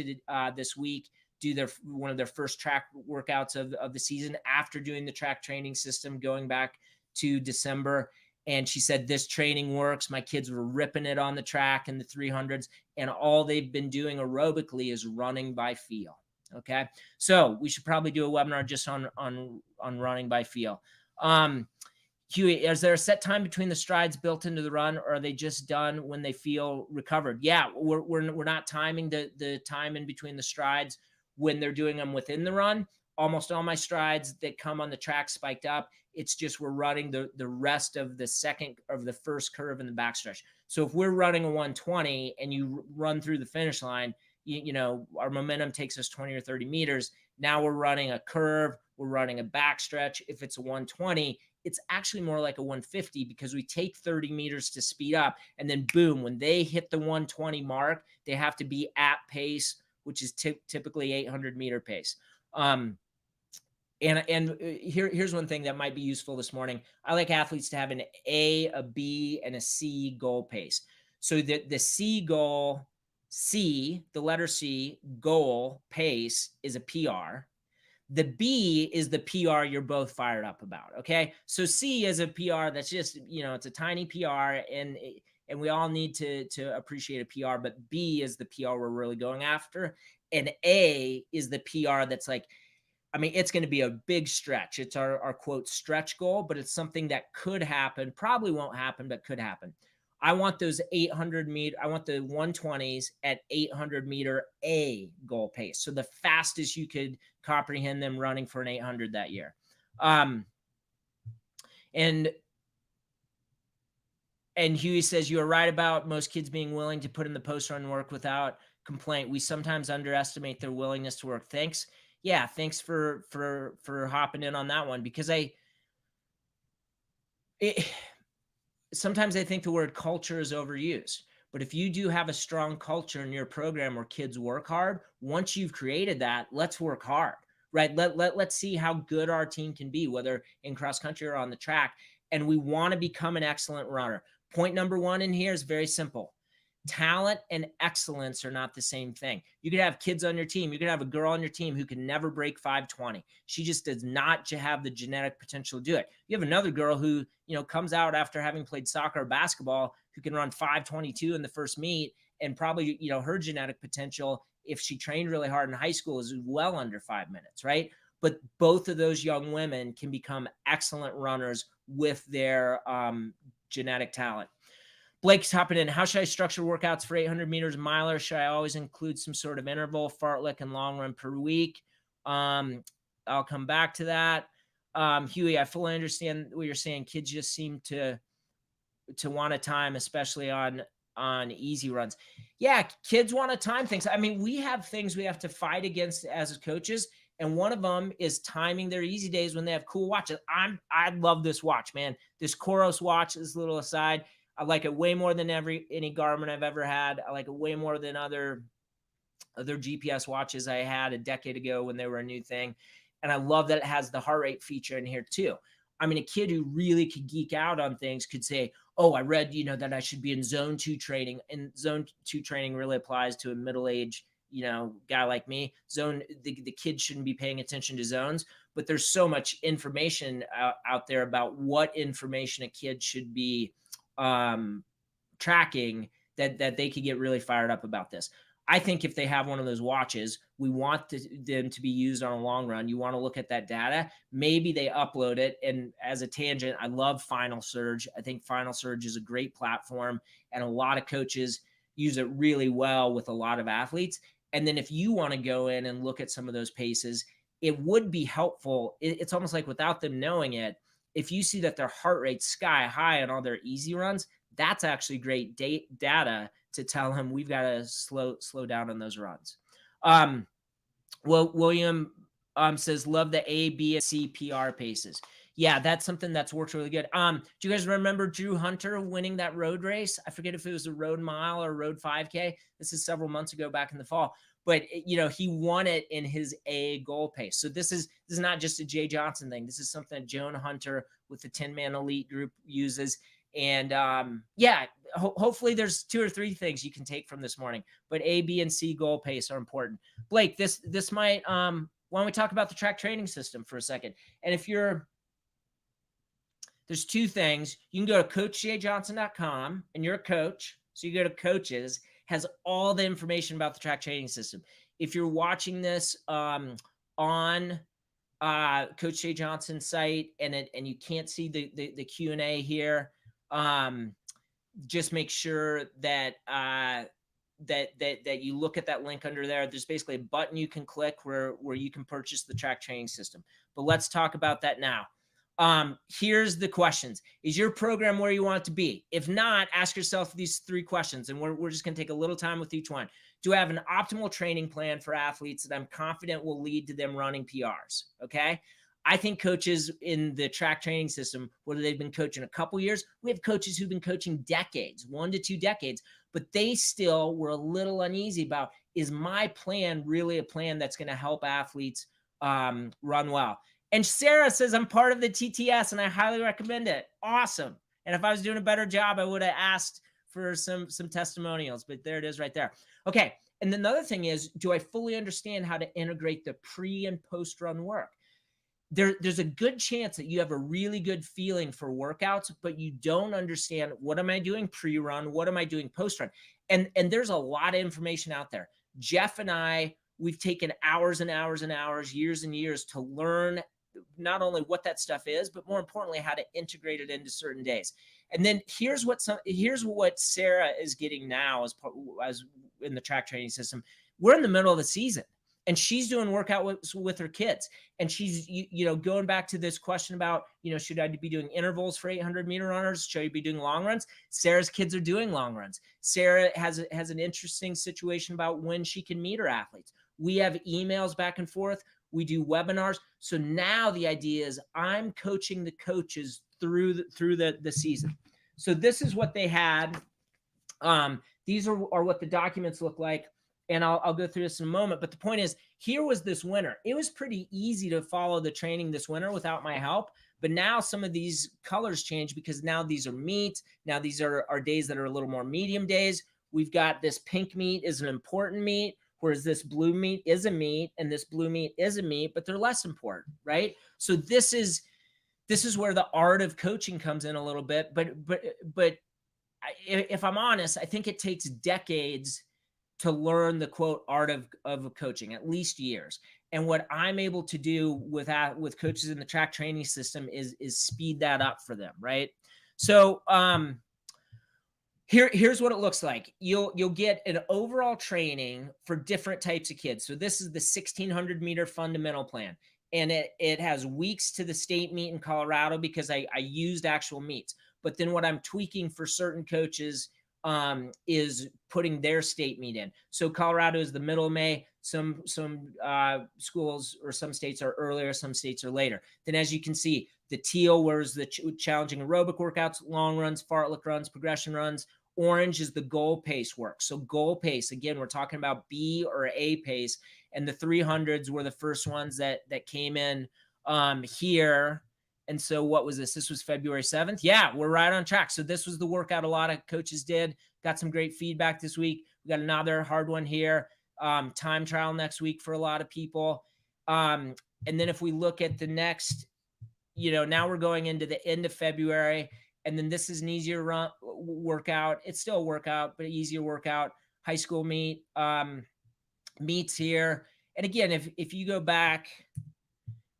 this week do one of their first track workouts of the season after doing the track training system going back to December. And she said, this training works. My kids were ripping it on the track in the 300s, and all they've been doing aerobically is running by feel. Okay. So we should probably do a webinar just on running by feel. Huey, is there a set time between the strides built into the run, or are they just done when they feel recovered? Yeah, we're not timing the time in between the strides when they're doing them within the run. Almost all my strides that come on the track spiked up. It's just we're running the rest of the first curve in the backstretch. So if we're running a 120 and you run through the finish line, our momentum takes us 20 or 30 meters. Now we're running a curve, we're running a backstretch. If it's a 120, it's actually more like a 150, because we take 30 meters to speed up, and then boom, when they hit the 120 mark, they have to be at pace, which is typically 800 meter pace. Here's one thing that might be useful this morning. I like athletes to have an A, a B, and a C goal pace. So the C goal, the letter C goal pace is a PR. The B is the PR you're both fired up about. Okay. So C is a PR that's just, it's a tiny PR, and and we all need to appreciate a PR, but B is the PR we're really going after. And A is the PR that's like, I mean, it's going to be a big stretch. It's our quote stretch goal, but it's something that could happen, probably won't happen, but could happen. I want those 800 meter, I want the 120s at 800 meter A goal pace. So the fastest you could comprehend them running for an 800 that year. And Huey says, you are right about most kids being willing to put in the post-run work without complaint. We sometimes underestimate their willingness to work. Thanks. Yeah, thanks for hopping in on that one, because sometimes I think the word culture is overused. But if you do have a strong culture in your program where kids work hard, once you've created that, let's work hard, right? Let's see how good our team can be, whether in cross country or on the track. And we want to become an excellent runner. Point number one in here is very simple. Talent and excellence are not the same thing. You could have kids on your team. You could have a girl on your team who can never break 520. She just does not have the genetic potential to do it. You have another girl who, comes out after having played soccer or basketball who can run 522 in the first meet, and probably, her genetic potential, if she trained really hard in high school, is well under 5 minutes, right? But both of those young women can become excellent runners with their genetic talent. Blake's hopping in. How should I structure workouts for 800 meters miler? Should I always include some sort of interval, fartlek, and long run per week? I'll come back to that. Huey, I fully understand what you're saying. Kids just seem to want to time, especially on easy runs. Yeah, kids want to time things. I mean, we have things we have to fight against as coaches, and one of them is timing their easy days when they have cool watches. I love this watch, man. This Coros watch, this little aside, I like it way more than any Garmin I've ever had. I like it way more than other GPS watches I had a decade ago when they were a new thing. And I love that it has the heart rate feature in here too. I mean, a kid who really could geek out on things could say, oh, I read, that I should be in zone 2 training. And zone 2 training really applies to a middle-aged, guy like me. The kid shouldn't be paying attention to zones, but there's so much information out there about what information a kid should be tracking that they could get really fired up about this. I think if they have one of those watches, we want them to be used on a long run. You want to look at that data. Maybe they upload it. And as a tangent, I love Final Surge. I think Final Surge is a great platform, and a lot of coaches use it really well with a lot of athletes. And then if you want to go in and look at some of those paces, it would be helpful. It's almost like without them knowing it, if you see that their heart rate's sky high on all their easy runs, that's actually great data to tell him we've got to slow down on those runs. Well, William says, love the A, B, and C PR paces. Yeah, that's something that's worked really good. Do you guys remember Drew Hunter winning that road race? I forget if it was a road mile or road 5K. This is several months ago back in the fall. But, he won it in his A goal pace. So this is not just a Jay Johnson thing. This is something that Joan Hunter with the 10-man elite group uses. And hopefully there's 2 or 3 things you can take from this morning. But A, B, and C goal pace are important. Blake, this might why don't we talk about the track training system for a second? And if there's 2 things. You can go to coachjjohnson.com, and you're a coach. So you go to coaches, has all the information about the track training system. If you're watching this on Coach Jay Johnson's site and you can't see the Q&A here, just make sure that you look at that link under there. There's basically a button you can click where you can purchase the track training system. But let's talk about that now. Here's the questions. Is your program where you want it to be? If not, ask yourself these 3 questions, and we're just going to take a little time with each one. Do I have an optimal training plan for athletes that I'm confident will lead to them running PRs? Okay. I think coaches in the track training system, whether they've been coaching a couple years, we have coaches who've been coaching decades, 1 to 2 decades, but they still were a little uneasy about, is my plan really a plan that's going to help athletes run well? And Sarah says, I'm part of the TTS and I highly recommend it. Awesome. And if I was doing a better job, I would have asked for some testimonials, but there it is right there. Okay. And then the other thing is, do I fully understand how to integrate the pre and post run work? there's a good chance that you have a really good feeling for workouts, but you don't understand, what am I doing pre-run? What am I doing post-run? And there's a lot of information out there. Jeff and I, we've taken hours and hours and hours, years and years to learn not only what that stuff is, but more importantly, how to integrate it into certain days. And then here's what Sarah is getting now as in the track training system. We're in the middle of the season, and she's doing workout with her kids. And she's, going back to this question about, should I be doing intervals for 800-meter runners? Should I be doing long runs? Sarah's kids are doing long runs. Sarah has an interesting situation about when she can meet her athletes. We have emails back and forth. We do webinars. So now the idea is I'm coaching the coaches through the season. So this is what they had. These are what the documents look like. And I'll go through this in a moment. But the point is, here was this winter. It was pretty easy to follow the training this winter without my help. But now some of these colors change because now these are meets. Now these are days that are a little more medium days. We've got this pink meet is an important meet, whereas this blue meet is a meet, and this blue meet is a meet, but they're less important, right? So this is where the art of coaching comes in a little bit. But if I'm honest, I think it takes decades to learn the quote art of coaching, at least years. And what I'm able to do with coaches in the track training system is speed that up for them, right? So here's what it looks like. You'll get an overall training for different types of kids. So this is the 1,600-meter fundamental plan. And it has weeks to the state meet in Colorado because I used actual meets. But then what I'm tweaking for certain coaches is putting their state meet in. So Colorado is the middle of May. Some schools or some states are earlier, some states are later. Then as you can see, the teal was the challenging aerobic workouts, long runs, fartlek runs, progression runs. Orange is the goal pace work. So goal pace, again, we're talking about B or A pace. And the 300s were the first ones that came in here. And so what was this? This was February 7th. Yeah, we're right on track. So this was the workout a lot of coaches did. Got some great feedback this week. We got another hard one here. Time trial next week for a lot of people. And then if we look at the next, now we're going into the end of February. And then this is an easier workout. It's still a workout, but an easier workout. High school meet meets here. And again, if you go back,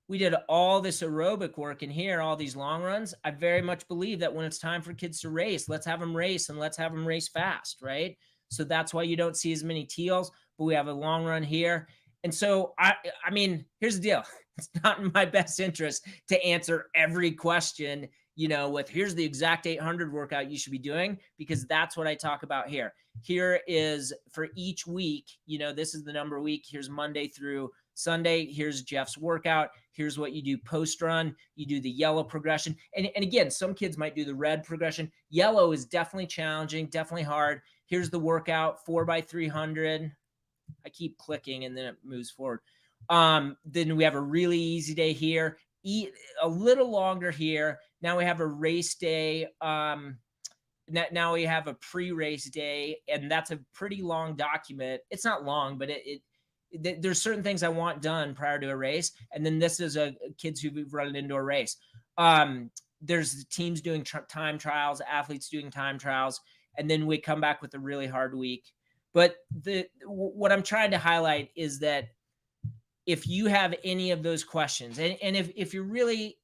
we did all this aerobic work in here, all these long runs. I very much believe that when it's time for kids to race, let's have them race and let's have them race fast, right? So that's why you don't see as many teals, but we have a long run here. And so, I mean, here's the deal. It's not in my best interest to answer every question, with here's the exact 800 workout you should be doing, because that's what I talk about here. Here is for each week, this is the number of week. Here's Monday through Sunday. Here's Jeff's workout. Here's what you do post run. You do the yellow progression. And again, some kids might do the red progression. Yellow is definitely challenging, definitely hard. Here's the workout 4x300. I keep clicking and then it moves forward. Then we have a really easy day here, a little longer here. Now we have a race day. Now we have a pre-race day, and that's a pretty long document. It's not long, but there's certain things I want done prior to a race. And then this is kids who've run into a race. There's teams doing time trials, athletes doing time trials. And then we come back with a really hard week. But what I'm trying to highlight is that if you have any of those questions, and if you're really,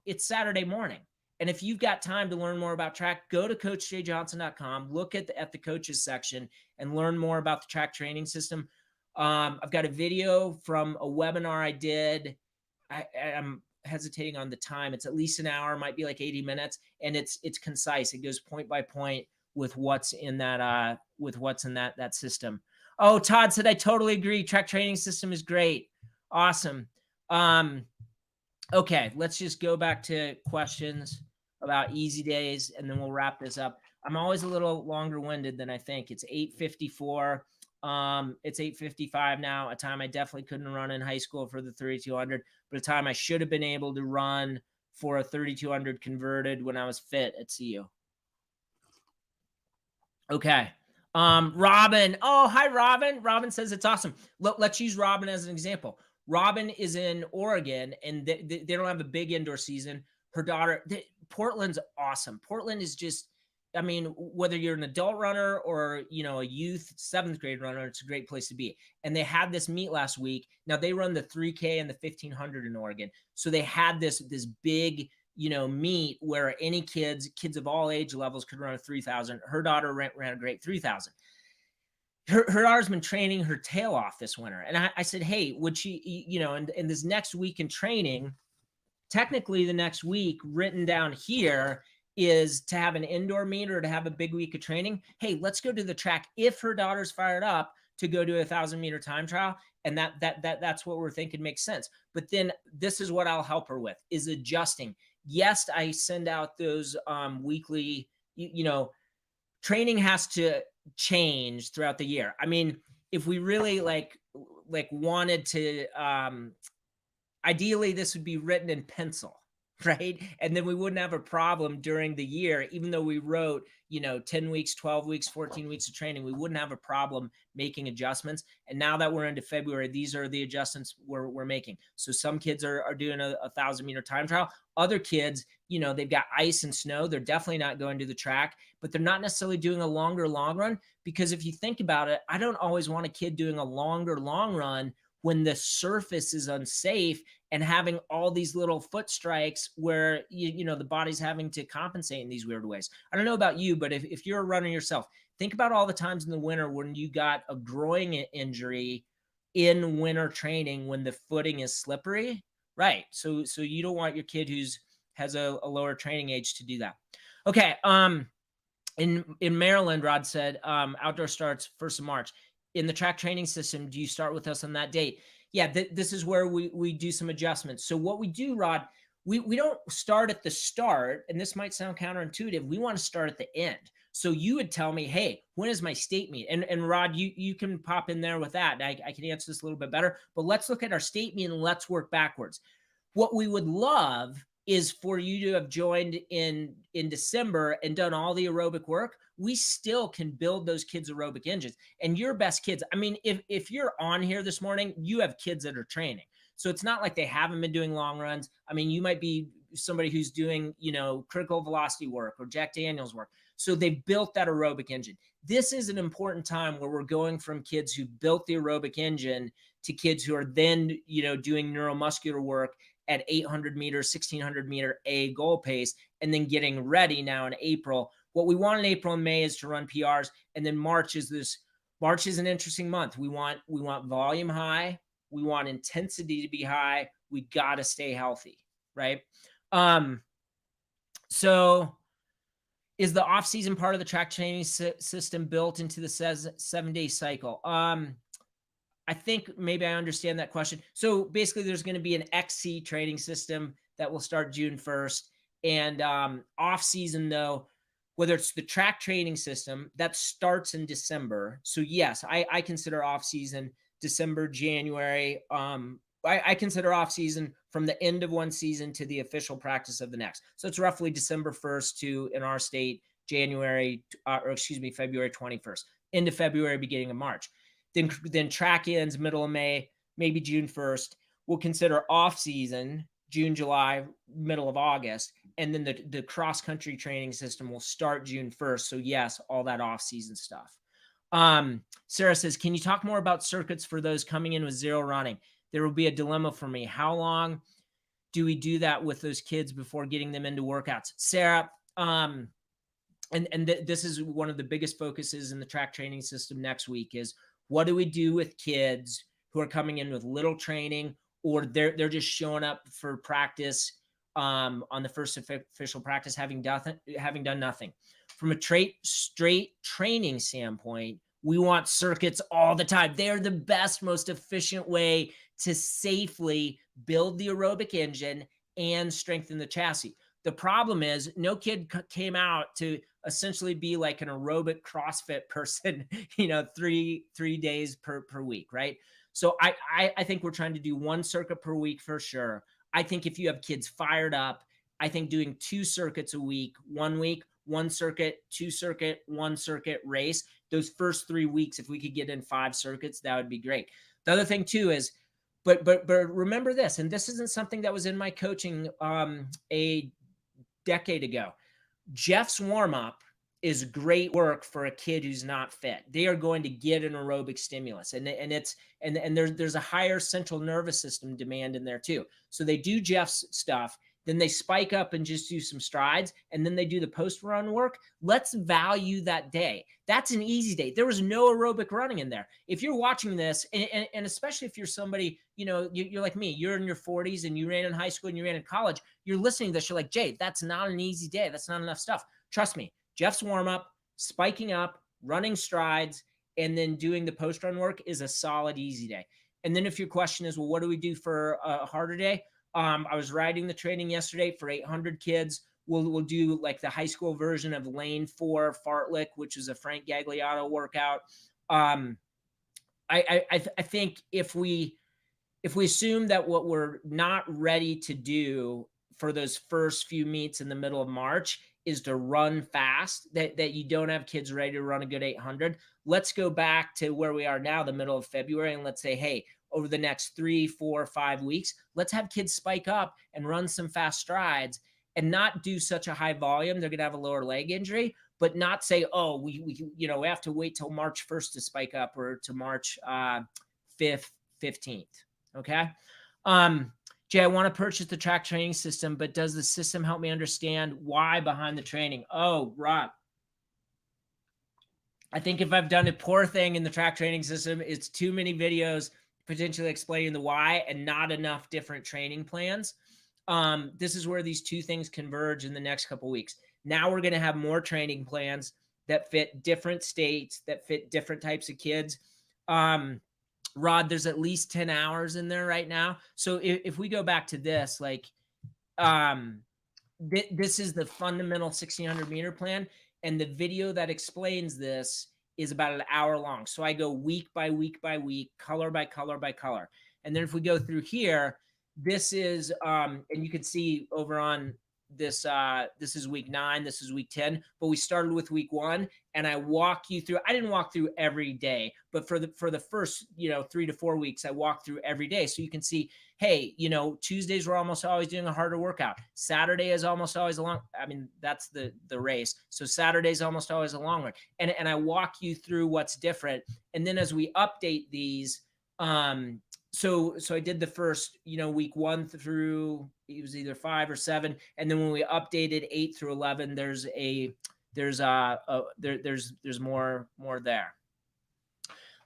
it's Saturday morning, and if you've got time to learn more about track, go to CoachJayJohnson.com, look at the coaches section and learn more about the track training system. I've got a video from a webinar I did. I'm hesitating on the time. It's at least an hour, might be like 80 minutes. And it's concise. It goes point by point with what's in that, that system. Oh, Todd said, I totally agree. Track training system is great. Awesome. Okay. Let's just go back to questions about easy days, and then we'll wrap this up. I'm always a little longer winded than I think. It's 8:54. It's 8:55 now, a time I definitely couldn't run in high school for the 3,200, but a time I should have been able to run for a 3,200 converted when I was fit at CU. Okay. Robin. Oh, hi, Robin. Robin says it's awesome. Let's use Robin as an example. Robin is in Oregon, and they don't have a big indoor season. Her daughter, Portland's awesome. Portland is just, I mean, whether you're an adult runner or, you know, a youth 7th grade runner, it's a great place to be. And they had this meet last week. Now they run the 3K and the 1500 in Oregon. So they had this big, you know, meet where any kids of all age levels could run a 3000. Her daughter ran a great 3000. Her daughter's been training her tail off this winter. And I said, hey, would she, you know, in this next week in training, technically the next week written down here is to have an indoor meet or to have a big week of training. Hey, let's go to the track if her daughter's fired up to go to a 1,000-meter time trial. And that's what we're thinking makes sense. But then this is what I'll help her with, is adjusting. Yes, I send out those weekly, you know, training has to change throughout the year. I mean, if we really like wanted to, ideally this would be written in pencil, right? And then we wouldn't have a problem during the year, even though we wrote, you know, 10 weeks, 12 weeks, 14 weeks of training, we wouldn't have a problem making adjustments. And now that we're into February, these are the adjustments we're making. So some kids are doing a 1,000-meter time trial. Other kids, you know, they've got ice and snow. They're definitely not going to the track, but they're not necessarily doing a longer long run, because if you think about it, I don't always want a kid doing a longer long run when the surface is unsafe and having all these little foot strikes where, you know, the body's having to compensate in these weird ways. I don't know about you, but if you're a runner yourself, think about all the times in the winter when you got a groin injury in winter training when the footing is slippery, right? So you don't want your kid has a lower training age to do that. Okay. In Maryland, Rod said, outdoor starts 1st of March. In the track training system, do you start with us on that date? Yeah, this is where we do some adjustments. So what we do, Rod, we don't start at the start, and this might sound counterintuitive. We want to start at the end. So you would tell me, hey, when is my state meet? And Rod, you can pop in there with that. I can answer this a little bit better, but let's look at our state meet and let's work backwards. What we would love is for you to have joined in December and done all the aerobic work. We still can build those kids' aerobic engines. And your best kids, I mean, if you're on here this morning, you have kids that are training. So it's not like they haven't been doing long runs. I mean, you might be somebody who's doing, you know, critical velocity work or Jack Daniels work. So they built that aerobic engine. This is an important time where we're going from kids who built the aerobic engine to kids who are then, you know, doing neuromuscular work at 800 meters, 1600 meter A goal pace, and then getting ready now in April. What we want in April and May is to run PRs. And then March is an interesting month. We want volume high. We want intensity to be high. We got to stay healthy, right? So is the off-season part of the track training system built into the 7-day cycle? I think maybe I understand that question. So basically there's going to be an XC training system that will start June 1st. And off season though, whether it's the track training system that starts in December. So yes, I consider off season December, January. I consider off season from the end of one season to the official practice of the next. So it's roughly December 1st to, in our state, February 21st, into February, beginning of March. Then track ends middle of May, maybe June 1st. We'll consider off season June, July, middle of August. And then the cross country training system will start June 1st. So yes, all that off season stuff. Sarah says, can you talk more about circuits for those coming in with zero running? There will be a dilemma for me. How long do we do that with those kids before getting them into workouts? Sarah, this is one of the biggest focuses in the track training system next week is, what do we do with kids who are coming in with little training, or they're just showing up for practice on the first official practice, having done nothing? From a straight training standpoint, we want circuits all the time. They're the best, most efficient way to safely build the aerobic engine and strengthen the chassis. The problem is no kid came out to essentially be like an aerobic CrossFit person, you know, three days per week, right? So I think we're trying to do one circuit per week for sure. I think if you have kids fired up, I think doing 2 circuits a week, 1 week, 1 circuit, 2 circuit, 1 circuit race, those first 3 weeks, if we could get in 5 circuits, that would be great. The other thing too is but remember this, and this isn't something that was in my coaching a decade ago. Jeff's warm-up is great work for a kid who's not fit. They are going to get an aerobic stimulus, and there's a higher central nervous system demand in there too. So they do Jeff's stuff, then they spike up and just do some strides, and then they do the post-run work. Let's value that day. That's an easy day. There was no aerobic running in there. If you're watching this, and especially if you're somebody, you're like me, you're in your 40s and you ran in high school and you ran in college, you're listening to this, you're like, Jay, that's not an easy day. That's not enough stuff. Trust me, Jeff's warm-up, spiking up, running strides, and then doing the post-run work is a solid, easy day. And then if your question is, well, what do we do for a harder day? I was riding the training yesterday for 800 kids. We'll do like the high school version of Lane 4 Fartlek, which is a Frank Gagliato workout. I think if we assume that what we're not ready to do for those first few meets in the middle of March is to run fast, that you don't have kids ready to run a good 800, let's go back to where we are now, the middle of February, and let's say, hey, over the next 3, 4, 5 weeks, let's have kids spike up and run some fast strides and not do such a high volume. They're going to have a lower leg injury, but not say, oh, we have to wait till March 1st to spike up, or to March 5th, 15th. Okay. Jay, I want to purchase the track training system, but does the system help me understand why behind the training? Oh, Rob, I think if I've done a poor thing in the track training system, it's too many videos potentially explaining the why and not enough different training plans. This is where these two things converge in the next couple of weeks. Now we're going to have more training plans that fit different states, that fit different types of kids. Rod, there's at least 10 hours in there right now. So if we go back to this, like, this is the fundamental 1600 meter plan. And the video that explains this is about an hour long. So I go week by week by week, color by color by color. And then if we go through here, this is, and you can see over on this, this is week 9, this is week 10, but we started with week 1, and I walk you through, I didn't walk through every day, but for the first, 3 to 4 weeks, I walked through every day. So you can see, hey, Tuesdays we're almost always doing a harder workout. Saturday is almost always a long, that's the race. So Saturday is almost always a long one. And I walk you through what's different. And then as we update these, so I did the first, week 1 through, it was either 5 or 7. And then when we updated 8 through 11, there's more there.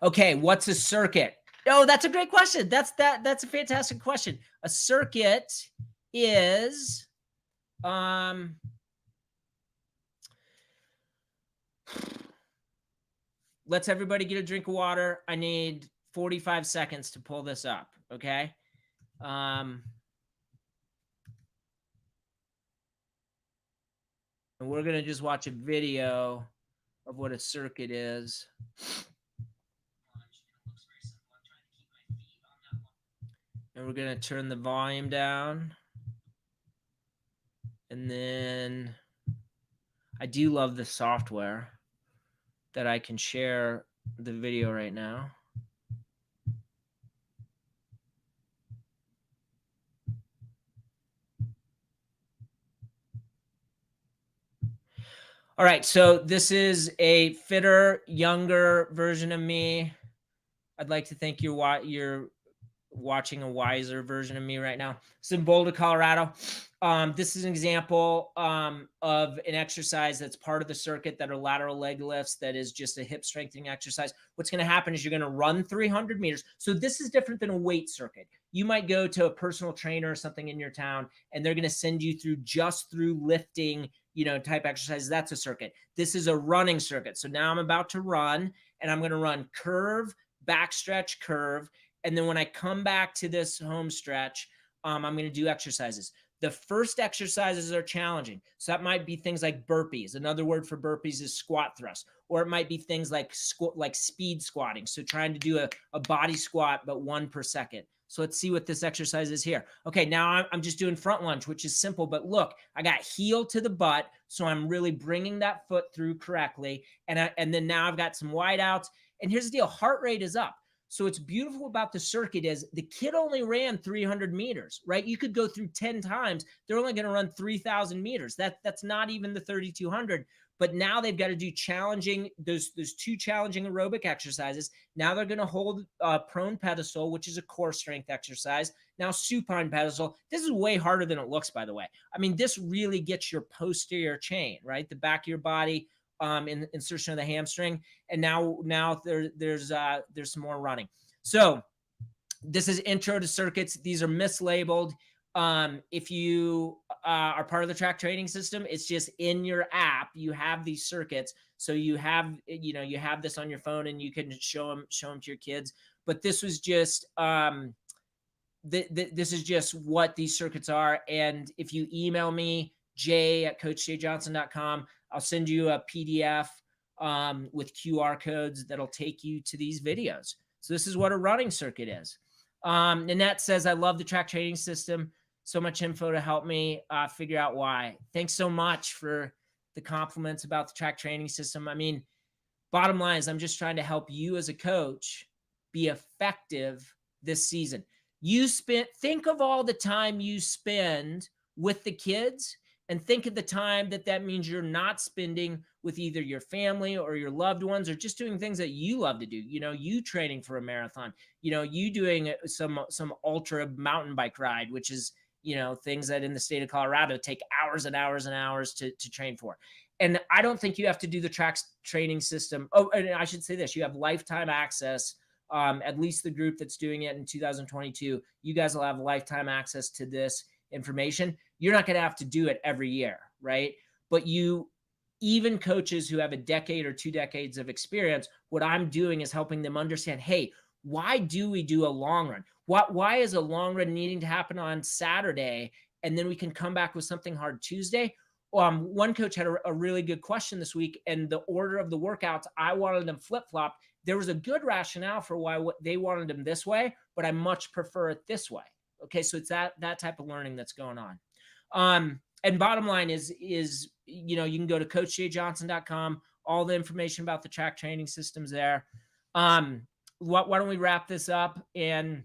Okay. What's a circuit? Oh, that's a great question. That's a fantastic question. A circuit is, let's everybody get a drink of water. I need 45 seconds to pull this up. Okay. And we're going to just watch a video of what a circuit is. And we're going to turn the volume down. And then I do love the software that I can share the video right now. All right, so this is a fitter, younger version of me. I'd like to think you're watching a wiser version of me right now. It's in Boulder, Colorado. This is an example of an exercise that's part of the circuit that are lateral leg lifts, that is just a hip strengthening exercise. What's going to happen is you're going to run 300 meters. So this is different than a weight circuit. You might go to a personal trainer or something in your town, and they're going to send you through lifting, type exercises. That's a circuit. This is a running circuit. So now I'm about to run, and I'm going to run curve, backstretch, curve. And then when I come back to this home stretch, I'm going to do exercises. The first exercises are challenging. So that might be things like burpees. Another word for burpees is squat thrust. Or it might be things like speed squatting. So trying to do a body squat, but 1 per second. So let's see what this exercise is here. Okay, now I'm just doing front lunge, which is simple. But look, I got heel to the butt. So I'm really bringing that foot through correctly. And then now I've got some wide outs. And here's the deal. Heart rate is up. So what's beautiful about the circuit is the kid only ran 300 meters, right? You could go through 10 times. They're only going to run 3,000 meters. That's not even the 3,200. But now they've got to do challenging, those two challenging aerobic exercises. Now they're going to hold prone pedestal, which is a core strength exercise. Now supine pedestal. This is way harder than it looks, by the way. I mean, this really gets your posterior chain, right? The back of your body, in insertion of the hamstring. And now there's some more running. So this is intro to circuits. These are mislabeled. If you are part of the track training system, it's just in your app. You have these circuits. So you have this on your phone and you can show them to your kids. But this was just, this is just what these circuits are. And if you email me, jay@coachjayjohnson.com, I'll send you a PDF with QR codes that'll take you to these videos. So this is what a running circuit is. Nanette says, I love the track training system. So much info to help me figure out why. Thanks so much for the compliments about the track training system. I mean, bottom line is I'm just trying to help you as a coach be effective this season. Think of all the time you spend with the kids, and think of the time that means you're not spending with either your family or your loved ones, or just doing things that you love to do. You training for a marathon, you doing some ultra mountain bike ride, which is, things that in the state of Colorado take hours and hours and hours to train for. And I don't think you have to do the track training system. Oh, and I should say this, you have lifetime access. At least the group that's doing it in 2022, you guys will have lifetime access to this information. You're not going to have to do it every year, right? But even coaches who have a decade or 2 decades of experience, what I'm doing is helping them understand, hey, why do we do a long run? Why is a long run needing to happen on Saturday, and then we can come back with something hard Tuesday? One coach had a really good question this week, and the order of the workouts, I wanted them flip-flopped. There was a good rationale for why they wanted them this way, but I much prefer it this way. Okay, so it's that type of learning that's going on. And bottom line is you can go to coachjayjohnson.com. All the information about the track training systems there. Why don't we wrap this up? And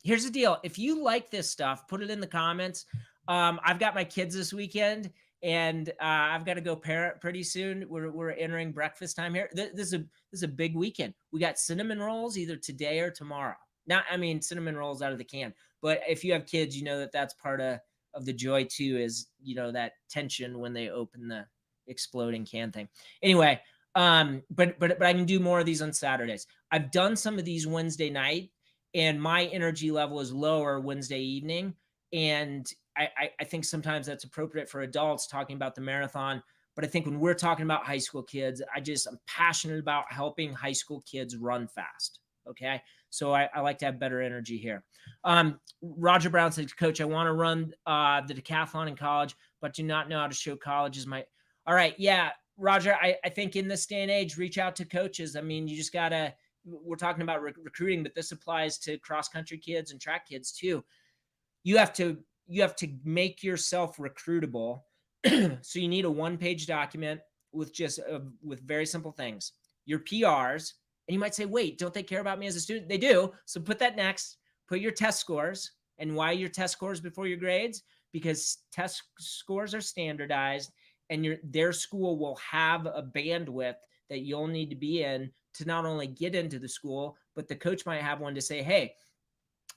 here's the deal. If you like this stuff, put it in the comments. I've got my kids this weekend, and I've got to go parent pretty soon. We're entering breakfast time here. This is a big weekend. We got cinnamon rolls either today or tomorrow. Cinnamon rolls out of the can. But if you have kids, that's part of the joy too, is, that tension when they open the exploding can thing. Anyway, but I can do more of these on Saturdays. I've done some of these Wednesday night, and my energy level is lower Wednesday evening. And I think sometimes that's appropriate for adults talking about the marathon. But I think when we're talking about high school kids, I'm passionate about helping high school kids run fast. Okay. So I like to have better energy here. Roger Brown says, Coach, I want to run the decathlon in college, but do not know how to show colleges. All right. Yeah, Roger, I think in this day and age, reach out to coaches. I mean, you just we're talking about recruiting, but this applies to cross-country kids and track kids too. You have to make yourself recruitable. So you need a 1-page document with very simple things. Your PRs. And you might say, wait, don't they care about me as a student? They do. So put that next. Put your test scores. And why your test scores before your grades? Because test scores are standardized, and their school will have a bandwidth that you'll need to be in to not only get into the school, but the coach might have one to say, hey,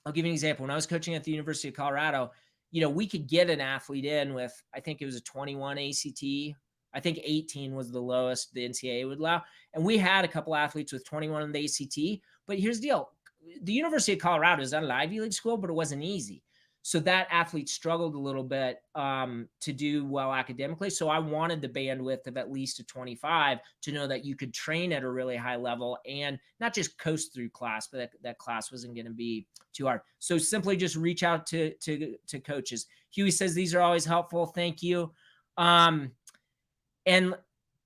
I'll give you an example. When I was coaching at the University of Colorado, we could get an athlete in with, I think it was a 21 ACT. I think 18 was the lowest the NCAA would allow. And we had a couple athletes with 21 in the ACT. But here's the deal. The University of Colorado is not an Ivy League school, but it wasn't easy. So that athlete struggled a little bit to do well academically. So I wanted the bandwidth of at least a 25 to know that you could train at a really high level and not just coast through class, but that class wasn't going to be too hard. So simply just reach out to coaches. Huey says, these are always helpful. Thank you. And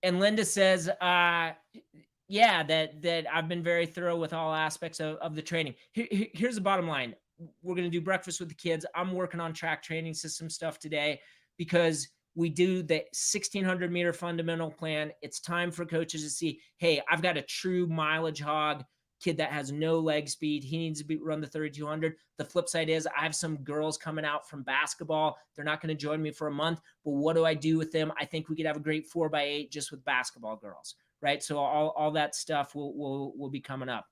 Linda says, yeah, that I've been very thorough with all aspects of the training. Here's the bottom line. We're going to do breakfast with the kids. I'm working on track training system stuff today because we do the 1,600 meter fundamental plan. It's time for coaches to see, hey, I've got a true mileage hog kid that has no leg speed. He needs to run the 3,200. The flip side is I have some girls coming out from basketball. They're not going to join me for a month, but what do I do with them? I think we could have a great 4x8 just with basketball girls, right? So all that stuff will be coming up.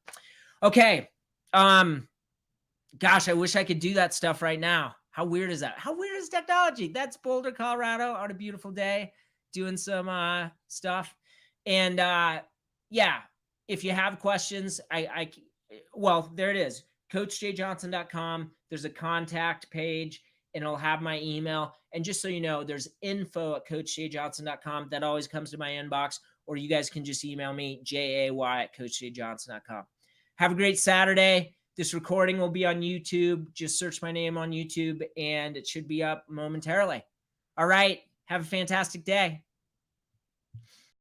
Okay. Gosh, I wish I could do that stuff right now. How weird is that? How weird is technology? That's Boulder, Colorado on a beautiful day doing some stuff. And yeah, if you have questions, well, there it is. CoachJayJohnson.com. There's a contact page and it'll have my email. And just so you know, there's info@CoachJayJohnson.com. That always comes to my inbox, or you guys can just email me, JAY@CoachJayJohnson.com. Have a great Saturday. This recording will be on YouTube. Just search my name on YouTube and it should be up momentarily. All right. Have a fantastic day.